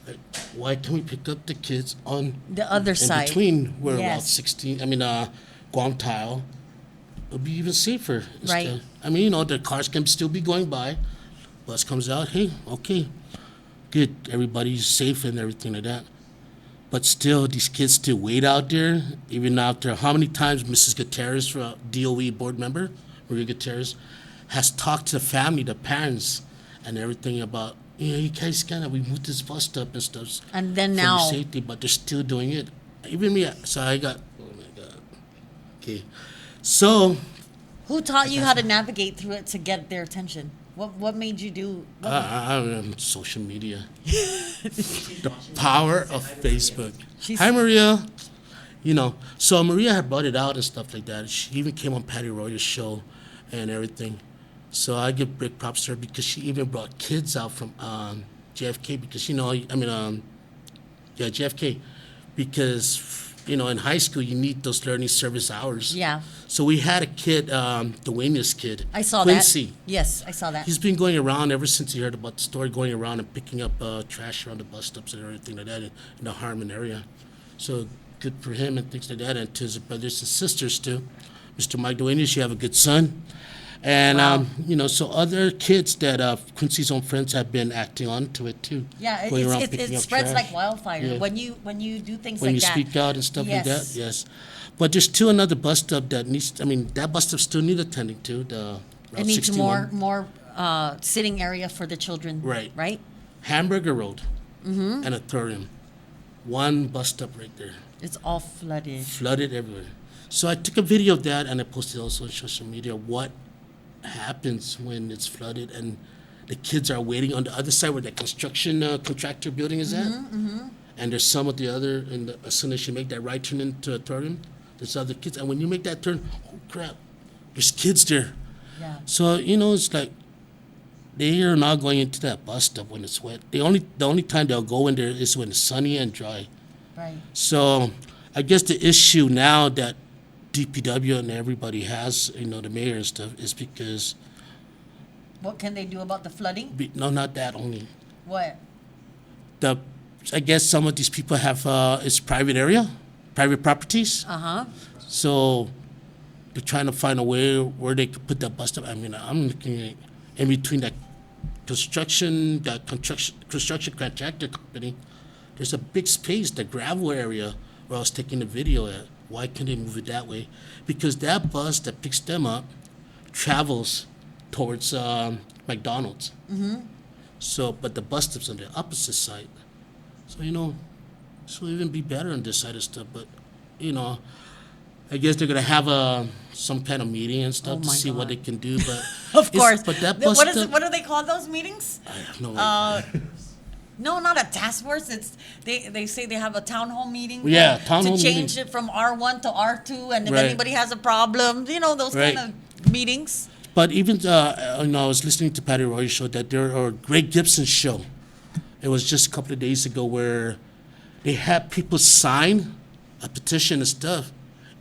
Like, why can't we pick up the kids on The other in side. between where Route Yes. 16? I mean, Guam Tile would be even safer. Right. I mean, the cars can still be going by. Bus comes out. Hey, okay, good. Everybody's safe and everything like that. But still, these kids still wait out there, even after how many times Mrs. Gutierrez, DOE board member, Maria Gutierrez, has talked to the family, the parents, and everything about, you guys we moved this bus stop and stuff. And then for now- your safety, but they're still doing it. Even me, so I got, oh my God. Okay. So, Who taught you how to navigate through it to get their attention? What made you do? social media. The power of Facebook. She's- Hi, Maria. So Maria had brought it out and stuff like that. She even came on Patty Royer's show and everything. So I give big props to her because she even brought kids out from JFK because, JFK. Because, in high school, you need those learning service hours. Yeah, So we had a kid, Dwayne's kid. I saw Quincy. that. Yes, I saw that. He's been going around ever since he heard about the story, going around and picking up trash around the bus stops and everything like that in the Harmon area. So good for him and things like that, and to his brothers and sisters too. Mr. Mike Duenas, you have a good son. And, Wow. So other kids that Quincy's own friends have been acting on to it too. Yeah, going around it picking up spreads trash. like wildfire Yeah. when you do things When like you that. speak out and stuff like that, Yes. yes. But there's still another bus stop that needs, that bus stop still needs attending to, the It Route needs 61. more sitting area for the children. Right. Right. Hamburger Road and Auditorium. One bus stop right there, It's all flooded. flooded everywhere. So I took a video of that and I posted also on social media what happens when it's flooded and the kids are waiting on the other side where the construction contractor building is at. And there's some of the other, as soon as you make that right turn into Auditorium, there's other kids. And when you make that turn, oh crap, there's kids there. Yeah. So, it's like they are not going into that bus stop when it's wet. The only time they'll go in there is when it's sunny and dry. Right. So I guess the issue now that DPW and everybody has, the mayor and stuff, is because, What can they do about the flooding? no, not that only. What? I guess some of these people have, it's private area, private properties. Uh-huh. So they're trying to find a way where they could put that bus stop. I mean, I'm looking at in between that construction contractor company. There's a big space, the gravel area where I was taking the video at. Why can't they move it that way? Because that bus that picks them up travels towards McDonald's. So, but the bus stop's on the opposite side. So, this will even be better on this side of stuff. But, I guess they're gonna have some kind of meeting and stuff Oh to my see what God. they can do. But Of course. but that bus stop, What do they call those meetings? I have no idea. No, not a task force. It's they say they have a town hall meeting. Yeah, town hall to change meeting. it from R1 to R2, and if Right. anybody has a problem, those Right. kind of meetings. But even I was listening to Patty Roy's show that there or Greg Gibson's show. It was just a couple of days ago where they had people sign a petition and stuff,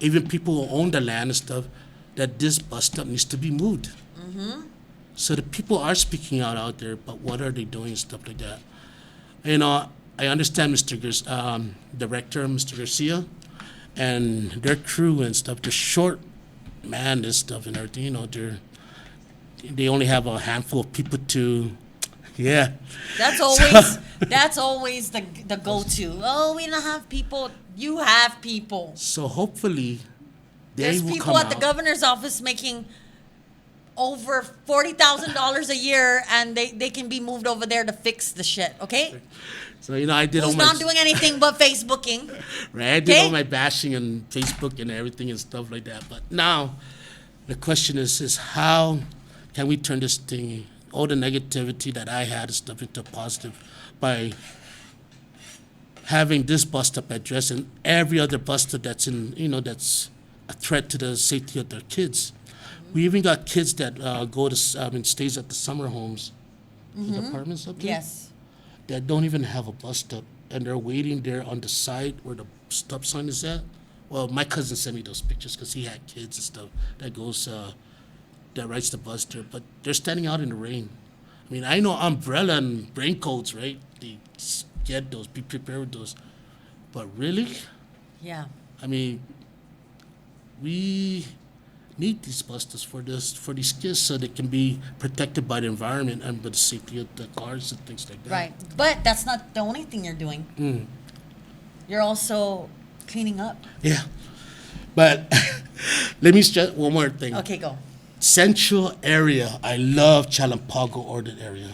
even people who own the land and stuff, that this bus stop needs to be moved. So the people are speaking out there, but what are they doing and stuff like that? I understand director, Mr. Garcia, and their crew and stuff. They're short manned and stuff and everything. They only have a handful of people to, yeah. That's always the go-to. Oh, we don't have people. You have people. So hopefully, they There's will people come at the out. governor's office making over $40,000 a year, and they can be moved over there to fix the shit. Okay. So I did all Who's my not doing anything but Facebooking? right. I did all Okay. my bashing on Facebook and everything and stuff like that. But now, the question is how can we turn this thing all the negativity that I had and stuff into positive by having this bus stop address and every other bus stop that's in, that's a threat to the safety of their kids. We even got kids that go to, stays at the summer homes, the apartments up there. Yes. That don't even have a bus stop, and they're waiting there on the side where the stop sign is at. Well, my cousin sent me those pictures because he had kids and stuff that goes, that rides the bus there, but they're standing out in the rain. I mean, I know umbrella and raincoats, right? They get those, be prepared with those. But really, Yeah. I mean, we need these bus stops for these kids so they can be protected by the environment and by the safety of the cars and things like that. Right. But that's not the only thing you're doing. You're also cleaning up. Yeah. But let me stress one more thing. Okay, go. Central area, I love Chalampago Orchard area.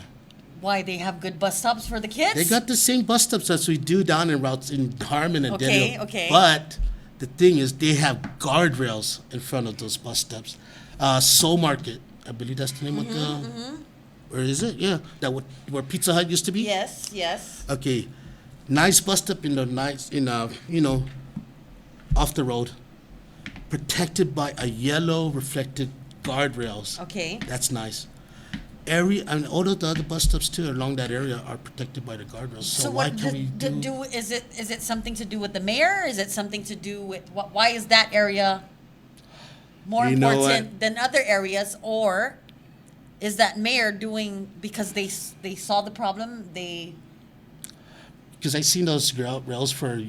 Why, they have good bus stops for the kids? They got the same bus stops as we do down in routes in Harmon and Okay, Denver. okay. But the thing is, they have guardrails in front of those bus stops. Soul Market, I believe that's the name of the. Where is it? Yeah, where Pizza Hut used to be. Yes, yes. Okay, nice bus stop off the road, protected by a yellow reflected guardrails. Okay. That's nice. All of the other bus stops too along that area are protected by the guardrails. So why what can't we is it something to do with the mayor? Is it something to do with why is that area more You know important what? than other areas, or is that mayor doing because they saw the problem? Because I've seen those rails for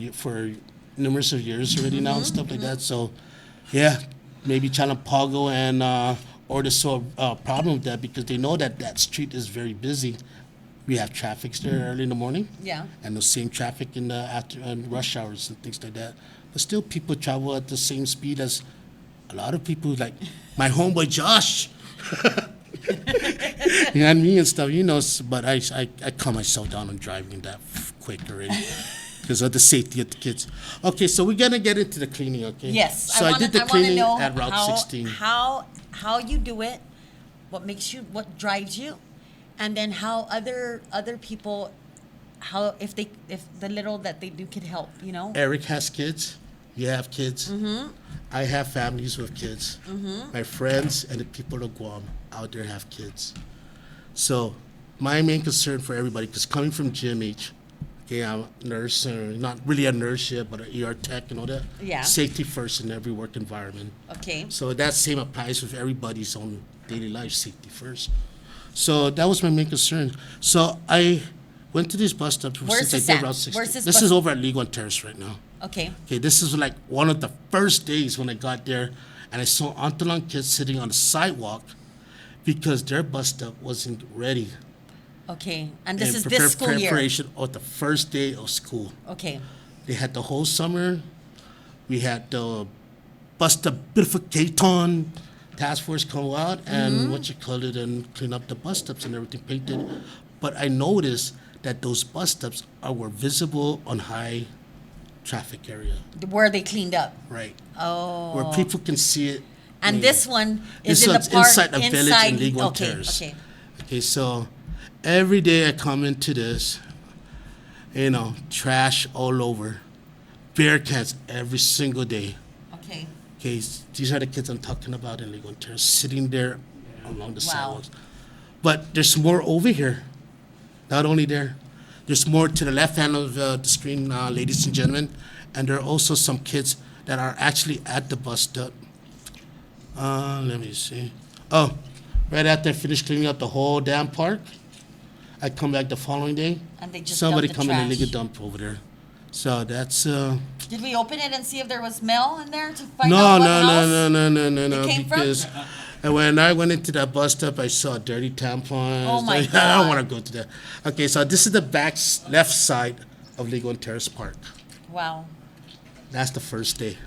numerous of years already now and stuff like that. So, yeah, maybe Chalampago and Order saw a problem with that because they know that street is very busy. We have traffic there early in the morning. Yeah. And the same traffic in the after and rush hours and things like that. But still, people travel at the same speed as a lot of people, like my homeboy Josh. You know what I mean and stuff, but I calm myself down on driving that quick already because of the safety of the kids. Okay, so we're gonna get into the cleaning, okay? Yes. So I did the cleaning know at Route 16. How you do it, what drives you, and then how other people, if the little that they do could help, Eric has kids. You have kids. I have families with kids. My friends and the people of Guam out there have kids. So my main concern for everybody, because coming from GMH, okay, I'm a nurse, not really a nurse yet, but an ER tech and all that. Yeah. Safety first in every work environment. Okay. So that same applies with everybody's own daily life, safety first. So that was my main concern. So I went to this bus stop Where's since this I did at? Route 16. Where's this This bus- is over at League One Terrace right now. Okay. Okay, this is like one of the first days when I got there, and I saw Antolon kids sitting on the sidewalk because their bus stop wasn't ready. Okay. And this in is this school year. preparation of the first day of school. Okay. They had the whole summer. We had the bus stop beautification task force come out and and clean up the bus stops and everything painted. But I noticed that those bus stops were visible on high traffic area, Where they cleaned up. right? Oh. Where people can see it. And I mean, this one is this in the one's park inside a village in League One okay, Terrace. okay. Okay, so every day I come into this, trash all over, beer cans every single day. Okay. Okay, these are the kids I'm talking about in League One Terrace, sitting there along the Wow. sidewalks. But there's more over here. Not only there, there's more to the left hand of the screen, ladies and gentlemen, and there are also some kids that are actually at the bus stop. Let me see. Oh, right after I finished cleaning up the whole damn park, I come back the following day. And they just Somebody dumped the come in and trash. leave a dump over there. So that's Did we open it and see if there was smell in there to find no, out what no, house? no, it came from? because when I went into that bus stop, I saw dirty tampons. Oh, my I don't God. want to go to that. Okay, so this is the left side of League One Terrace Park. Wow. That's the first day.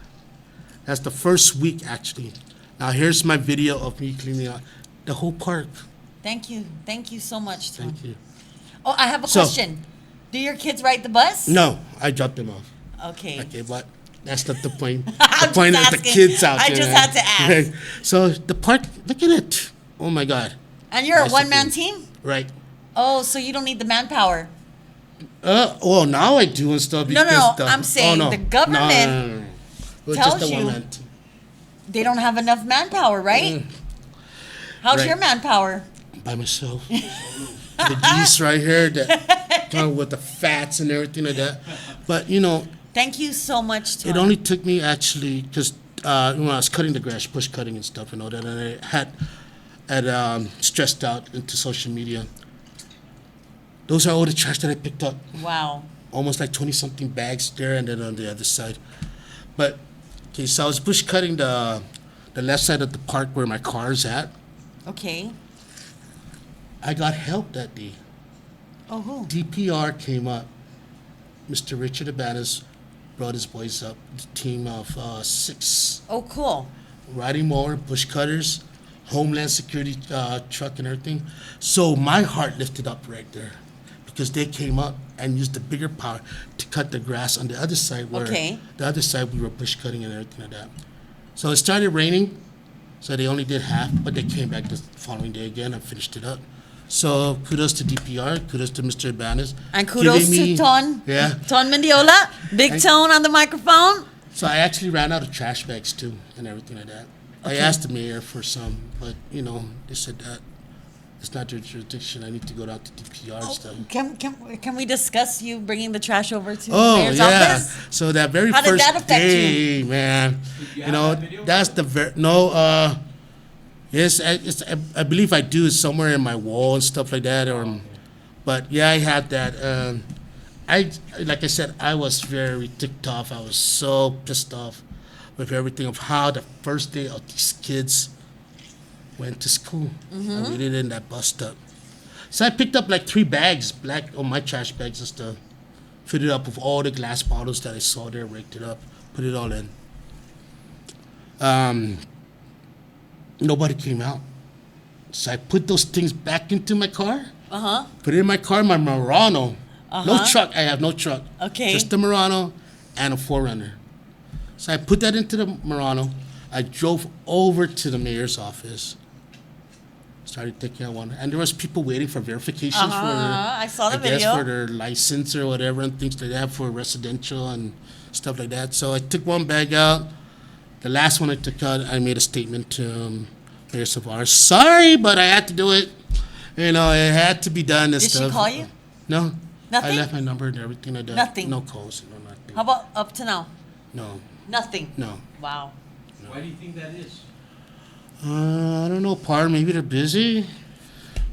That's the first week, actually. Now, here's my video of me cleaning out the whole park. Thank you. Thank you so much, Tom. Thank you. Oh, I have a So- question. Do your kids ride the bus? No, I dropped them off. Okay. Okay, but that's not the point. I'm The point just is the asking. kids out I there. just man. had to ask. So the park, look at it. Oh my God. And you're a Bicycle. one-man team? Right. Oh, so you don't need the manpower. Well, now I do and stuff. No, Because I'm saying the government Well, tells just the you- one-man team. They don't have enough manpower, right? How's Right. your manpower? By myself. The geese right here that with the fats and everything like that. But Thank you so much, Tom. it only took me actually because when I was cutting the grass, bush cutting and stuff and all that, and I had stressed out into social media. Those are all the trash that I picked up. Wow. Almost like 20-something bags there, and then on the other side. But okay, so I was bush cutting the left side of the park where my car's at. Okay. I got help that day. Oh, who? DPR came up. Mr. Richard Abanez brought his boys up, the team of 6 Oh, cool. riding mower, bush cutters, Homeland Security truck and everything. So my heart lifted up right there because they came up and used the bigger power to cut the grass on the other side where Okay. the other side we were bush cutting and everything like that. So it started raining, so they only did half, but they came back the following day again and finished it up. So kudos to DPR, kudos to Mr. Ibanez. And kudos giving me- to Ton. Yeah. Ton Mendiola. Big Thank- Tone on the microphone. So I actually ran out of trash bags too and everything like that. I asked the mayor for some, but they said that it's not their jurisdiction. I need to go down to DPR and stuff. Can we discuss you bringing the trash over to the Oh mayor's yeah. office? So that very How did first that affect day, man, that's the yes, I believe I do. It's somewhere in my wall and stuff like that. But yeah, I had that. Like I said, I was very ticked off. I was so pissed off with everything of how the first day of these kids went to school. I really didn't that bust up. So I picked up like 3 bags, my trash bags and stuff. Filled it up with all the glass bottles that I saw there, raked it up, put it all in. Nobody came out. So I put those things back into my car. Put it in my car, my Murano. No truck. I have no truck. Okay. Just the Murano and a 4Runner. So I put that into the Murano. I drove over to the mayor's office. Started taking out one, and there was people waiting for verifications for I saw the I guess video. for their license or whatever and things like that for residential and stuff like that. So I took one bag out. The last one I took out, I made a statement to Mayor Savar. Sorry, but I had to do it. It had to be done and Did stuff. she call you? No. Nothing? I left my number and everything like that. Nothing? No calls. No nothing. How about up to now? No. Nothing. No. Wow. Why do you think that is? I don't know. Maybe they're busy,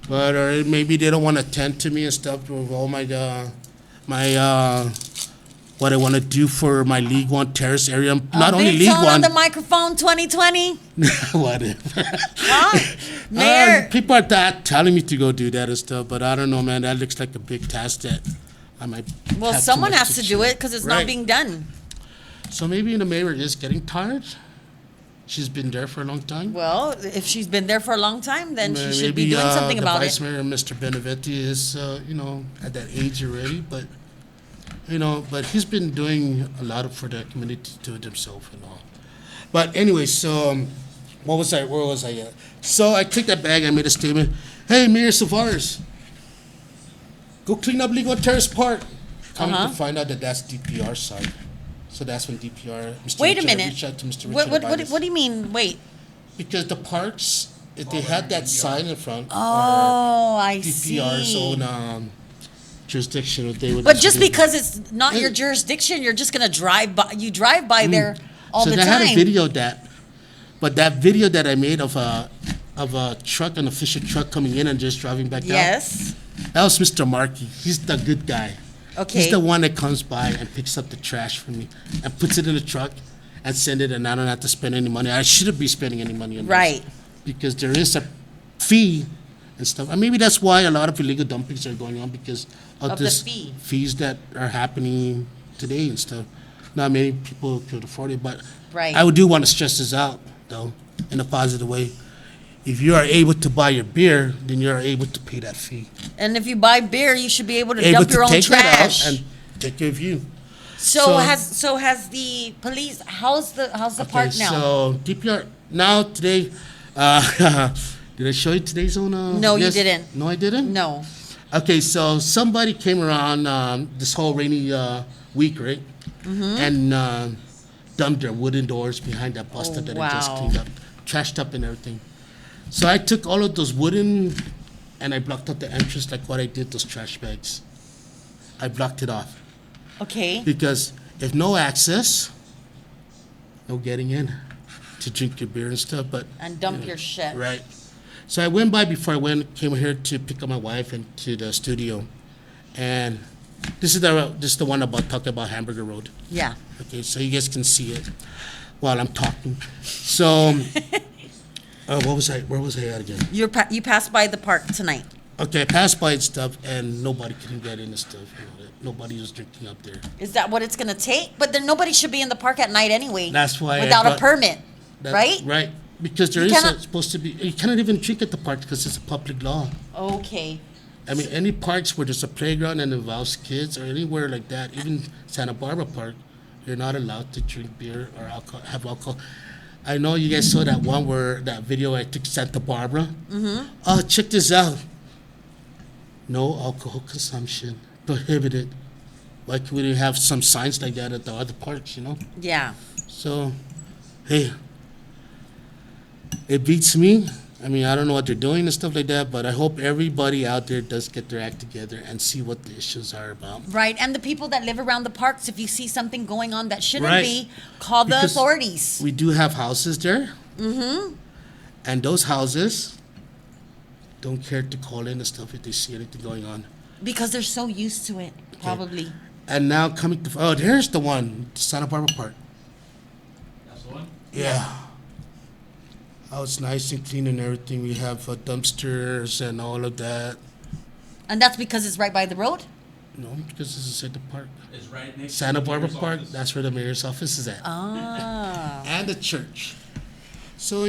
but or maybe they don't want to attend to me and stuff with all my what I want to do for my League One terrace area. Not only Big League Tone One. on the microphone 2020. Whatever. Huh? Mayor. People are telling me to go do that and stuff, but I don't know, man. That looks like a big task that I might. Well, have too someone much has to do chew. it because it's not Right. being done. So maybe the mayor is getting tired. She's been there for a long time. Well, if she's been there for a long time, then she should be Maybe, doing something the about Vice it. Mayor, Mr. Benevetti, is at that age already, but but he's been doing a lot for the community to it himself and all. But anyway, so where was I at? So I took that bag, I made a statement. Hey, Mayor Savares, go clean up Legal Terrace Park. Coming to find out that that's DPR side. So that's when DPR, Mr. Wait a Richard, minute. reached out to Mr. Richard. What Ibanez. do you mean? Wait. Because the parks, if they had that sign in front, Oh, I DPR's see. own jurisdiction, they would. But just because it's not your jurisdiction, you're just gonna drive by. You drive by there all so the they time. had a video but that video that I made of a truck, an official truck coming in and just driving back out. Yes. That was Mr. Markey. He's the good guy. Okay. He's the one that comes by and picks up the trash for me and puts it in the truck and send it, and I don't have to spend any money. I shouldn't be spending any money on this. Right. Because there is a fee and stuff. And maybe that's why a lot of illegal dumpings are going on because of the this fee. fees that are happening today and stuff. Not many people could afford it, but Right. I do want to stress this out, though, in a positive way. If you are able to buy your beer, then you're able to pay that fee. And if you buy beer, you should be able to Able dump your to own take that trash. out and take care of you. So has the police? How's the park now? So DPR now today, Did I show you today's on? No, you didn't. No, I didn't? No. Okay, so somebody came around this whole rainy week, right? And dumped their wooden doors behind that bus stop that I just wow. cleaned up, trashed up and everything. So I took all of those wooden and I blocked out the entrance like what I did, those trash bags. I blocked it off Okay. because if no access, no getting in to drink your beer and stuff, but And dump your shit. right. So I went by before I came here to pick up my wife into the studio, and this is the one about talking about Hamburger Road. Yeah. Okay, so you guys can see it while I'm talking. So, where was I at again? You passed by the park tonight. Okay, I passed by and stuff, and nobody couldn't get in and stuff. Nobody was drinking up there. Is that what it's gonna take? But then nobody should be in the park at night anyway. That's why I without a brought- permit, right? Right, because there You is cannot- supposed to be. You cannot even drink at the park because it's a public law. Okay. I mean, any parks where there's a playground and involves kids, or anywhere like that, even Santa Barbara Park, you're not allowed to drink beer or have alcohol. I know you guys saw that video I took Santa Barbara. Mm-hmm. Oh, check this out. No alcohol consumption prohibited. Why can't we have some signs like that at the other parks? Yeah. So, hey, it beats me. I mean, I don't know what they're doing and stuff like that, but I hope everybody out there does get their act together and see what the issues are about. Right. And the people that live around the parks, if you see something going on that shouldn't Right. be, call the Because authorities. We do have houses there. Mm-hmm. And those houses don't care to call in and stuff if they see anything going on. Because they're so used to it, probably. And now coming to, there's the one, Santa Barbara Park. That's the one? Yeah. Oh, it's nice and clean and everything. We have dumpsters and all of that. And that's because it's right by the road? No, because this is at the park. It's right next Santa to the Barbara mayor's Park, office. that's where the mayor's office is at. Ah. And the church. So,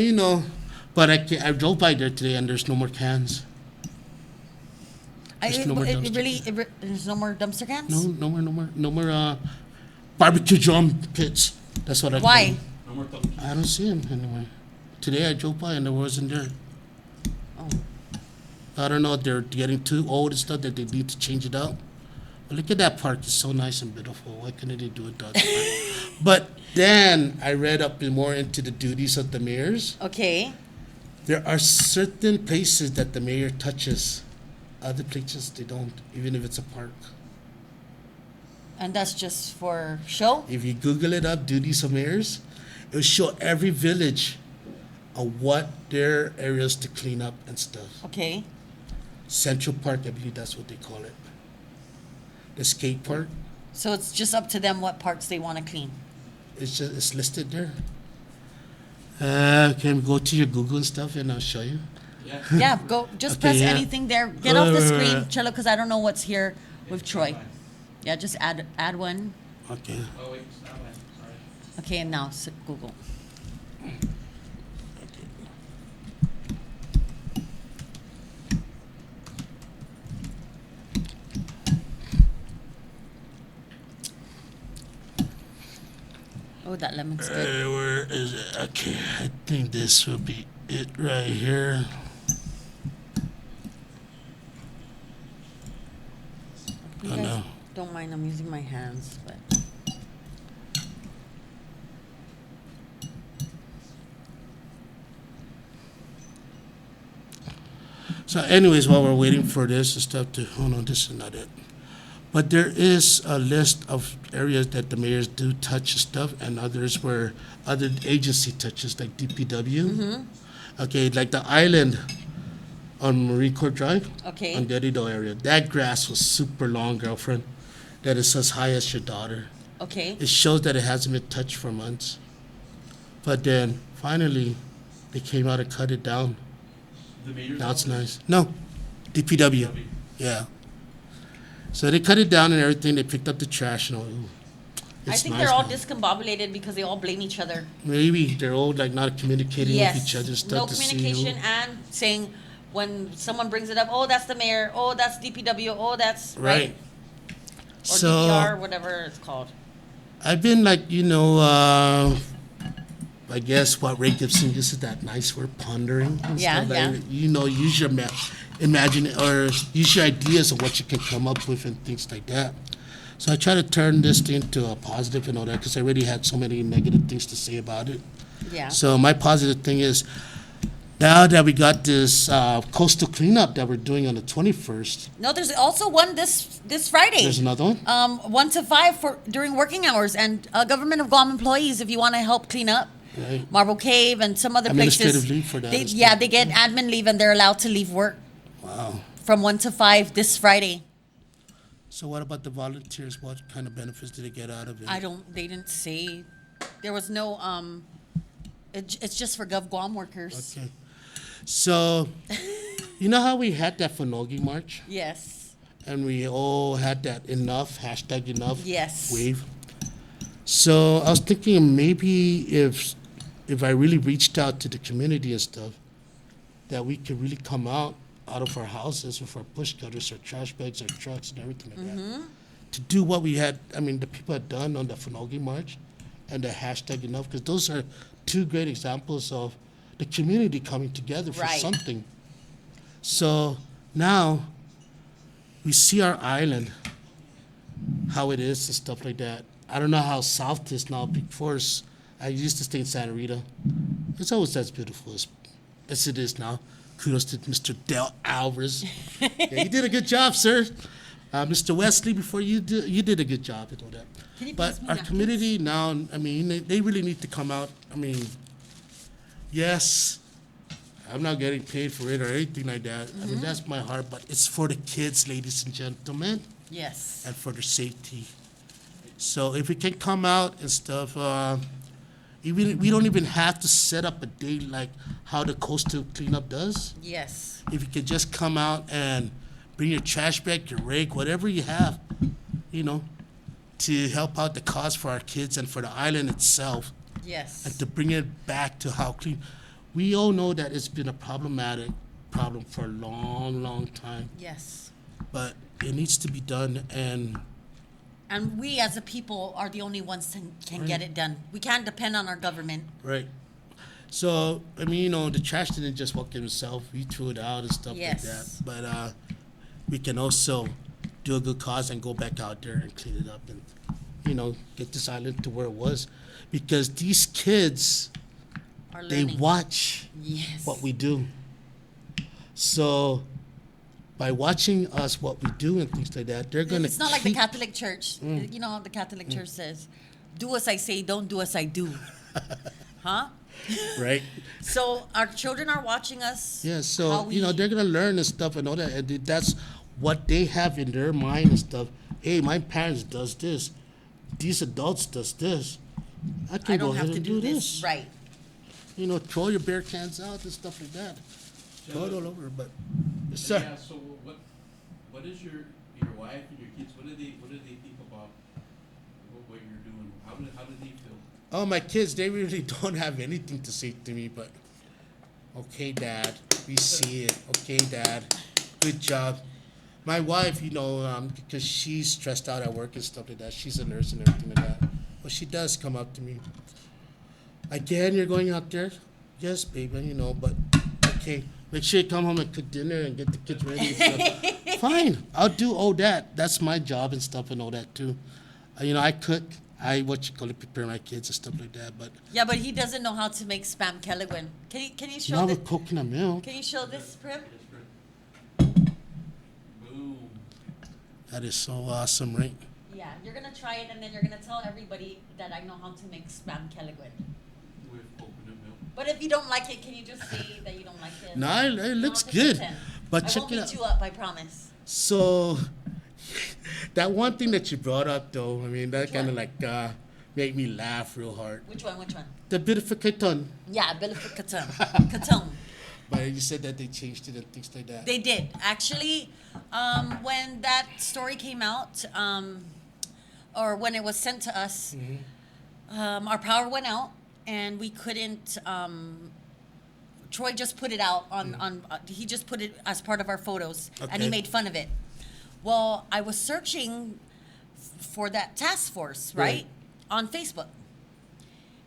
but I drove by there today and there's no more cans. There's no more dumpster. There's no more dumpster cans? No more barbecue drum pits. That's what I Why? call them. No more thumbs. I don't see them anywhere. Today I drove by and there wasn't there. Oh. I don't know if they're getting too old and stuff that they need to change it out. But look at that park. It's so nice and beautiful. Why couldn't they do it that way? But then I read up more into the duties of the mayors. Okay. There are certain places that the mayor touches. Other places they don't, even if it's a park. And that's just for show? If you Google it up, duties of mayors, it'll show every village of what their areas to clean up and stuff. Okay. Central Park, I believe that's what they call it. The skate park, So it's just up to them what parks they want to clean. it's listed there. Can we go to your Google and stuff and I'll show you? Yeah. Yeah, go. Just Okay, press yeah. anything there. Get off the screen, Right. Chelo, because I don't know what's here with Troy. Yeah, just add one. Okay. Oh, wait, it's not mine. Sorry. Okay, and now Google. Oh, that lemon's good. Where is it? Okay, I think this will be it right here. You Oh, guys no. don't mind, I'm using my hands, but. So anyways, while we're waiting for this and stuff to, oh no, this is not it. But there is a list of areas that the mayors do touch stuff and others where other agency touches, like DPW. Okay, like the island on Marine Corps Drive. Okay. On the Edido area. That grass was super long, girlfriend. That is as high as your daughter. Okay. It shows that it hasn't been touched for months. But then finally, they came out and cut it down. The mayor's Now it's office? nice. No, DPW. Yeah. So they cut it down and everything. They picked up the trash and all. Ooh, I it's think nice they're all now. discombobulated because they all blame each other. Maybe they're all like not communicating with each other. No Stuff to see who. communication and saying when someone brings it up, oh, that's the mayor, oh, that's DPW, oh, that's Right. Or So DPR, whatever it's called. I've been like, I guess what Ray Gibson uses that nice word, pondering. And Yeah, stuff. yeah. Like, use your imagine or use your ideas of what you can come up with and things like that. So I try to turn this into a positive and all that because I already had so many negative things to say about it. Yeah. So my positive thing is now that we got this coastal cleanup that we're doing on the 21st. No, there's also one this Friday. There's another one. 1 to 5 for during working hours, and government of Guam employees, if you want to help clean up Right. Marble Cave and some other places. Administrative leave for that They, and yeah, stuff. they get admin leave and they're allowed to leave work Wow. from 1 to 5 this Friday. So what about the volunteers? What kind of benefits did they get out of it? They didn't say. There was no, it's just for Gov Guam workers. Okay. So, you know how we had that Fonogi March? Yes. And we all had that enough, hashtag enough Yes. wave. So I was thinking maybe if I really reached out to the community and stuff, that we could really come out of our houses with our push cutters, our trash bags, our trucks, and everything like that, to do what we had. I mean, the people had done on the Fonogi March, and the hashtag enough, because those are two great examples of the community coming together for Right. something. So now we see our island, how it is and stuff like that. I don't know how south it is now. Before, I used to stay in Santa Rita. It's always as beautiful as it is now. Kudos to Mr. Del Alvarez. Yeah, you did a good job, sir. Mr. Wesley, before you did a good job and all that. Can you But pass me our napkins? community now, I mean, they really need to come out. I mean, yes, I'm not getting paid for it or anything like that. I mean, that's my heart, but it's for the kids, ladies and gentlemen, Yes. and for their safety. So if we can come out and stuff, even we don't even have to set up a day like how the coastal cleanup does. Yes. If you could just come out and bring your trash bag, your rake, whatever you have, to help out the cause for our kids and for the island itself, Yes. and to bring it back to how clean. We all know that it's been a problematic problem for a long, long time, Yes. but it needs to be done. And we as a people are the only ones that can get it done. We can't depend on our government. Right. So, I mean, the trash didn't just walk in itself. We threw it out and stuff like that. Yes. But we can also do a good cause and go back out there and clean it up and, get this island to where it was. Because these kids, Are they learning. watch Yes. what we do. So, by watching us, what we do and things like that, they're going to It's not like the Catholic Church. You know, the Catholic Church says, "Do as I say, don't do as I do." Huh? Right? So our children are watching us. Yeah, how so we- they're gonna learn and stuff and all that, and that's what they have in their mind and stuff. Hey, my parents does this, these adults does this. I can I go don't ahead have to and do this. Right. Throw your beer cans out and stuff like that. Throw it all over, but yes, sir. Yeah, so what is your wife and your kids, what do they think about what you're doing? How do they feel? Oh, my kids, they really don't have anything to say to me, but okay, Dad, we see it. Okay, Dad, good job. My wife, because she's stressed out at work and stuff like that. She's a nurse and everything like that. But she does come up to me. Again, you're going out there? Yes, baby, but okay. Make sure you come home and cook dinner and get the kids ready and stuff. Fine, I'll do all that. That's my job and stuff and all that too. I cook. I prepare my kids and stuff like that. But Yeah, but he doesn't know how to make spam kelliguen. Can you show not this? with coconut milk. Can you show this, Prim? Boom. That is so awesome, right? Yeah, you're gonna try it and then you're gonna tell everybody that I know how to make spam kelliguen. With coconut milk. But if you don't like it, can you just say that you don't like it? No, it You don't looks have to good. pretend. But I check won't it beat out. you up, I promise. So, that one thing that you brought up, though, I mean, that Which kind of one? made me laugh real hard. Which one? The beautification. Yeah, Bilific Katum. Katum. But you said that they changed it and things like that. They did. Actually, when that story came out, or when it was sent to us, our power went out and we couldn't. Troy just put it out on he just put it as part of our photos and he Okay. made fun of it. Well, I was searching for that task force, right, Right. on Facebook.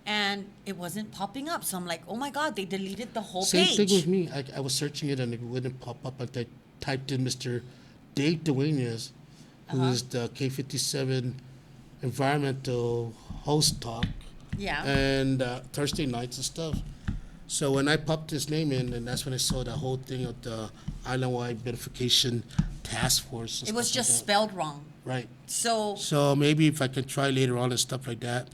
and it wasn't popping up. So I'm like, oh my God, they deleted the whole Same page. thing with me. I was searching it and it wouldn't pop up. But I typed in Mr. Dave Duenas, who is the K57 environmental host talk Yeah. and Thursday nights and stuff. So when I popped his name in, and that's when I saw the whole thing of the island-wide beautification task force. And It was stuff like just that. spelled wrong. Right. So, So maybe if I can try later on and stuff like that.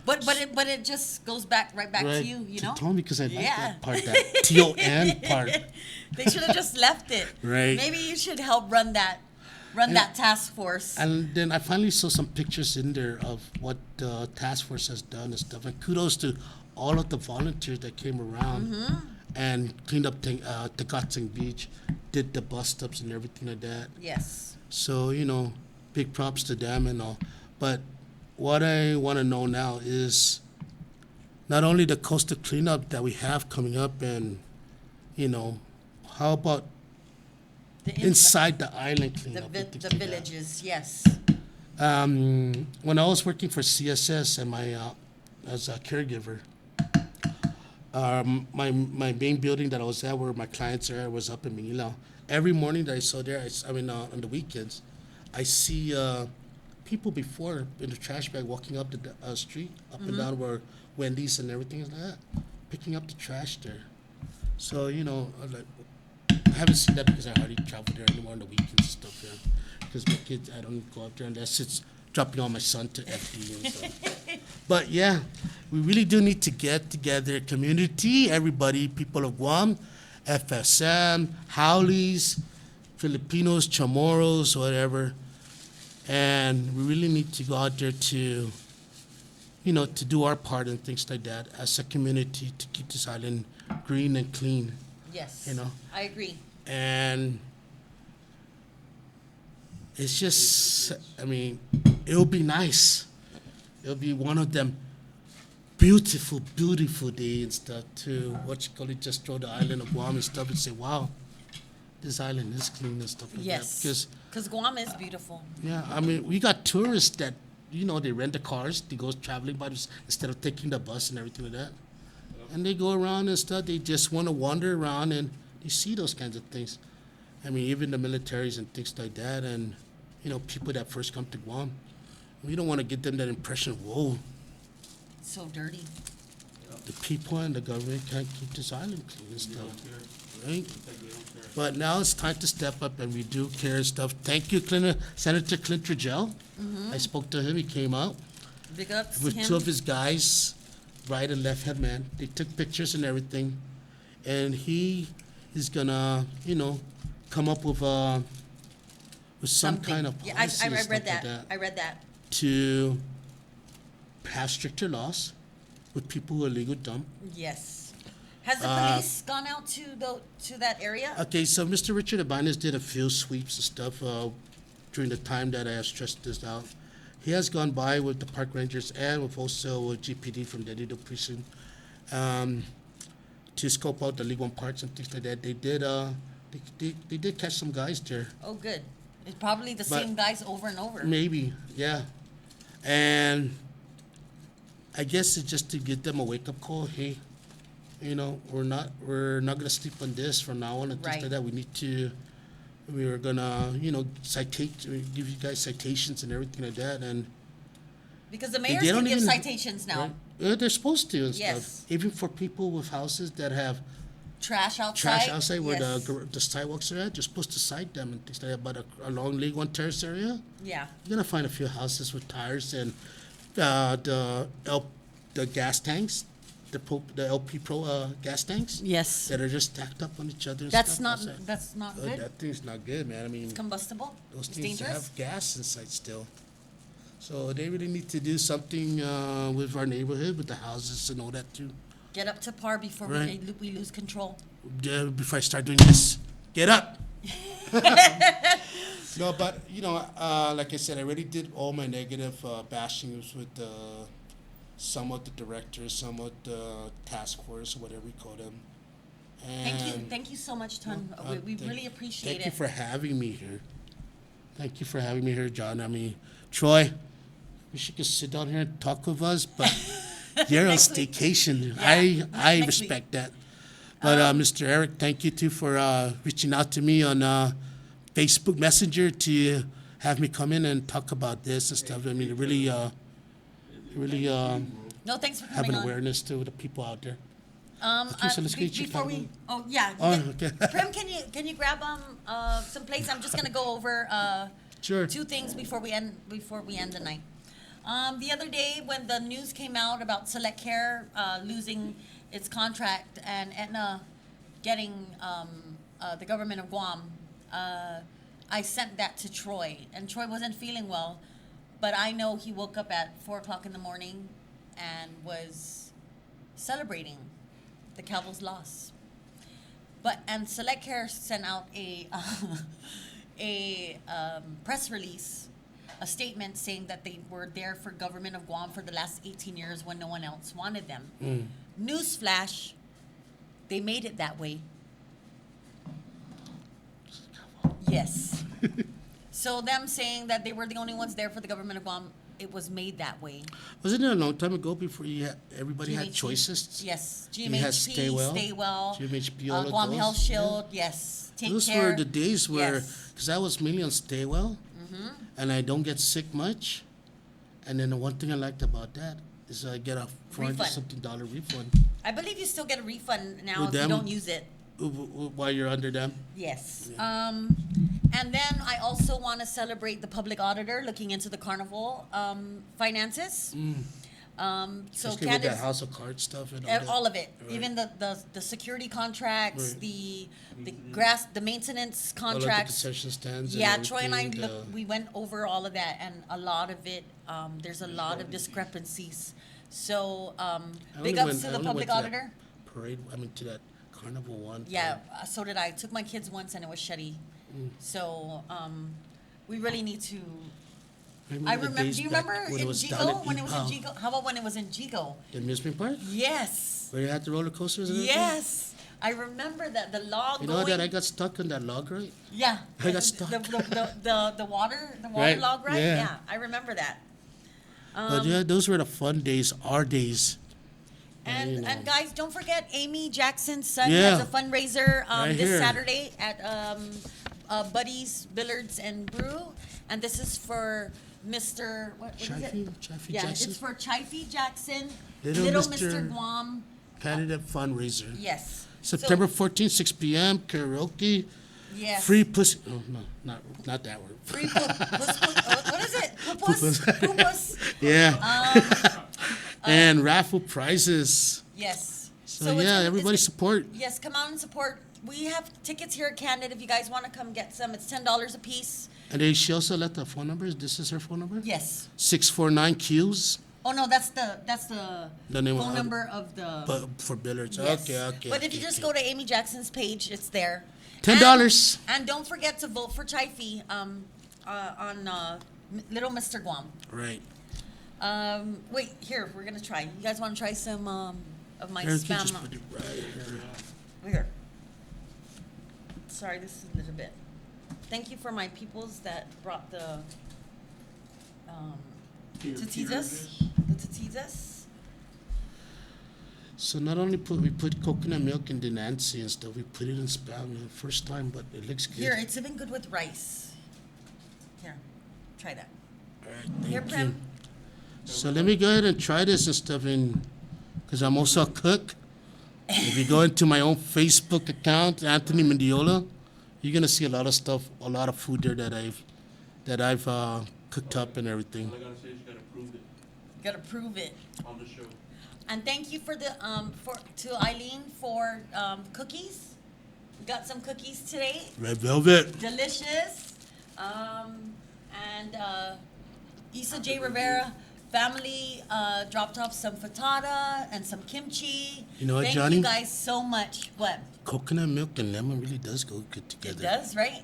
but it just goes back right back Right, to you know. Tony, because I like Yeah. that part, that TON part. They should have just left it. Right. Maybe you should help run that task force. And then I finally saw some pictures in there of what the task force has done and stuff. And kudos to all of the volunteers that came around and cleaned up Tagatsing Beach, did the bus stops and everything like that. Yes. So, big props to them and all. But what I want to know now is not only the coastal cleanup that we have coming up and, how about inside the island the, cleanup? and things the like that? villages. Yes. When I was working for CSS and as a caregiver, my main building that I was at, where my clients are, was up in Manila. Every morning that I saw there, on the weekends, I see people before in the trash bag walking up the street, up and down where Wendy's and everything is like that, picking up the trash there. So I haven't seen that because I hardly travel there anymore on the weekends and stuff there. Because my kids, I don't go up there unless it's dropping on my son to FD and stuff. But yeah, we really do need to get together, community, everybody, people of Guam, FSM, Howleys, Filipinos, Chamorros, whatever. And we really need to go out there to, to do our part and things like that as a community to keep this island green and clean. Yes. I agree. And it's just, it'll be nice. It'll be one of them beautiful, beautiful days and stuff to, just throw the island of Guam and stuff and say, wow, this island is clean and stuff like Yes. that. Because Guam is beautiful. Yeah, we got tourists that, they rent the cars, they go traveling by instead of taking the bus and everything like that. And they go around and stuff, they just want to wander around and they see those kinds of things. Even the militaries and things like that and, people that first come to Guam. We don't want to give them that impression, whoa, So dirty. the people and the government can't keep this island clean and stuff, right? But now it's time to step up and we do care and stuff. Thank you, Senator Clint Trudell. I spoke to him, he came out Big ups with to him. two of his guys, right and left hand man. They took pictures and everything. And he is gonna, come up with some Something. kind of Yeah, policy I and stuff read like that. I read that. to pass stricter laws with people who illegal dump. Yes. Has the police gone out to that area? Okay, so Mr. Richard Abanez did a few sweeps and stuff during the time that I have stressed this out. He has gone by with the park rangers and with also with GPD from the Lido precinct to scope out the legal parts and things like that. They did they did catch some guys there. Oh, good. It's probably the But- same guys over and over. Maybe, yeah. And I guess it's just to give them a wake up call. Hey, we're not gonna sleep on this from now on and things Right. like that. We're gonna, give you guys citations and everything like that. And Because the they mayors can don't give even- citations now. right? They're supposed to and Yes. stuff. Even for people with houses that have Trash outside. trash outside where Yes. the sidewalks are at, you're supposed to cite them and things like that. But along League One Terrace area, Yeah. you're gonna find a few houses with tires and the gas tanks, the LP Pro gas tanks Yes. that are just stacked up on each other. And That's stuff not outside. that's not good. That thing's not good, man. Combustible. Those It's things dangerous. have gas inside still. So they really need to do something with our neighborhood, with the houses and all that too. Get up to par before Right. we lose control. Before I start doing this, get up. No, but like I said, I already did all my negative bashings with some of the directors, some of the task force, whatever we call them. And Thank you so much, Ton. We really appreciate Thank you it. for having me here. Thank you for having me here, John. Troy, wish you could sit down here and talk with us, but you're on Next week. staycation. Yeah, I next respect that. But Mr. Eric, thank you too for reaching out to me on Facebook Messenger to have me come in and talk about this and stuff. I mean, it really No, thanks for have coming an on. awareness to the people out there. Okay, so let's get you before covered. we, oh yeah. Oh, okay. Prim, can you grab some plates? I'm just gonna go over Sure. two things before we end the night. The other day when the news came out about Select Care losing its contract and Aetna getting the government of Guam, I sent that to Troy, and Troy wasn't feeling well, but I know he woke up at 4:00 in the morning and was celebrating the Cowboys' loss. And Select Care sent out a press release, a statement saying that they were there for government of Guam for the last 18 years when no one else wanted them. Newsflash, they made it that way. Yes. So them saying that they were the only ones there for the government of Guam, it was made that way. Wasn't it a long time ago before everybody had GMHP. choices? Yes. You had GMHP, Stay Well, GMHP, all of Guam those, Health yeah. Shield, yes. Take Those Care. were the days where, Yes. because I was mainly on Stay Well, and I don't get sick much. And then the one thing I liked about that is I get a $400-something refund I believe you still get a refund now With if you them? don't use it. while you're under them. Yes. And then I also want to celebrate the public auditor looking into the carnival finances. So Especially with Candace, that House of Cards stuff and all of it, Right. even the security contracts, Right. the maintenance All of the contracts. concession stands. Yeah, and Troy and I everything, we went over all of that, and a lot of it, there's a lot of discrepancies. So big ups to the public auditor. Parade. I mean, to that carnival one. Yeah, so did I. Took my kids once and it was shitty. So we really need to. I the remember. days Do you back remember when in it was down Jigo at when it was in EPAL. Jigo? How about when it was in Jigo? The amusement park? Yes. Where you had the roller coasters and everything? Yes. I remember that the log You know going. that I got stuck on that log, right? Yeah. I got stuck. The water Right, log ride. yeah. Yeah, I remember that. But yeah, those were the fun days, our days. And you know. and guys, don't forget Amy Jackson's son Yeah. has a fundraiser Right this here. Saturday at Buddy's Billiards and Brew, and this is for Mr. What is Chaffee? it? Chaffee Yeah, Jackson? it's for Chaffee Jackson, Little Little Mr. Mr. Guam. Candidate fundraiser. Yes. September 14th, 6 p.m. Karaoke. Yes. Free pussy. Oh, no, not that word. Free what is it? Pupus. Pupus. Yeah. And raffle prizes. Yes. So, it's yeah, gonna- everybody it's- support. Yes, come out and support. We have tickets here at Candid. If you guys want to come get some, it's $10 a piece. And then she also left the phone numbers. This is her phone number? Yes. 649 Qs. Oh no, that's the The name phone of- number of the. But for billiards. Yes. Okay. But if you just go to Amy Jackson's page, it's there. $10. And don't forget to vote for Chaifi on Little Mr. Guam. Right. Wait, here we're gonna try. You guys want to try some of my Here, you spam? just put it right here. Here. Sorry, this is a little bit. Thank you for my peoples that brought the tatitas. The tatitas. So not only we put coconut milk in the Nancy and stuff, we put it in spam the first time, but it looks good. Here, it's even good with rice. Here, try that. All right, Here, thank you. Prem. So let me go ahead and try this and stuff because I'm also a cook. If you go into my own Facebook account, Anthony Mendiola, you're gonna see a lot of stuff, a lot of food there that I've cooked up and everything. All I gotta say is you gotta prove it You gotta prove it. on the show. And thank you for the to Eileen for cookies. We got some cookies today. Red velvet. Delicious. And Issa J. Rivera family dropped off some frittata and some kimchi. You know what, Thank Johnny? you guys so much. What? Coconut milk and lemon really does go good It together. does, right?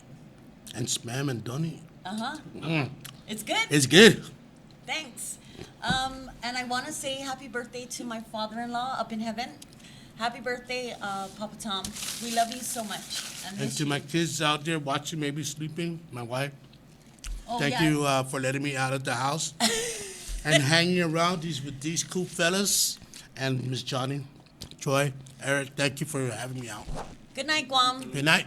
And spam and donut. Uh-huh. It's good? It's good. Thanks. And I want to say happy birthday to my father-in-law up in heaven. Happy birthday, Papa Tom. We love you so much. And miss to you. my kids out there watching, maybe sleeping, my wife, Oh, thank yeah. you for letting me out of the house. and hanging around with these cool fellas. And Miss Johnny, Troy, Eric, thank you for having me out. Good night, Guam. Good night.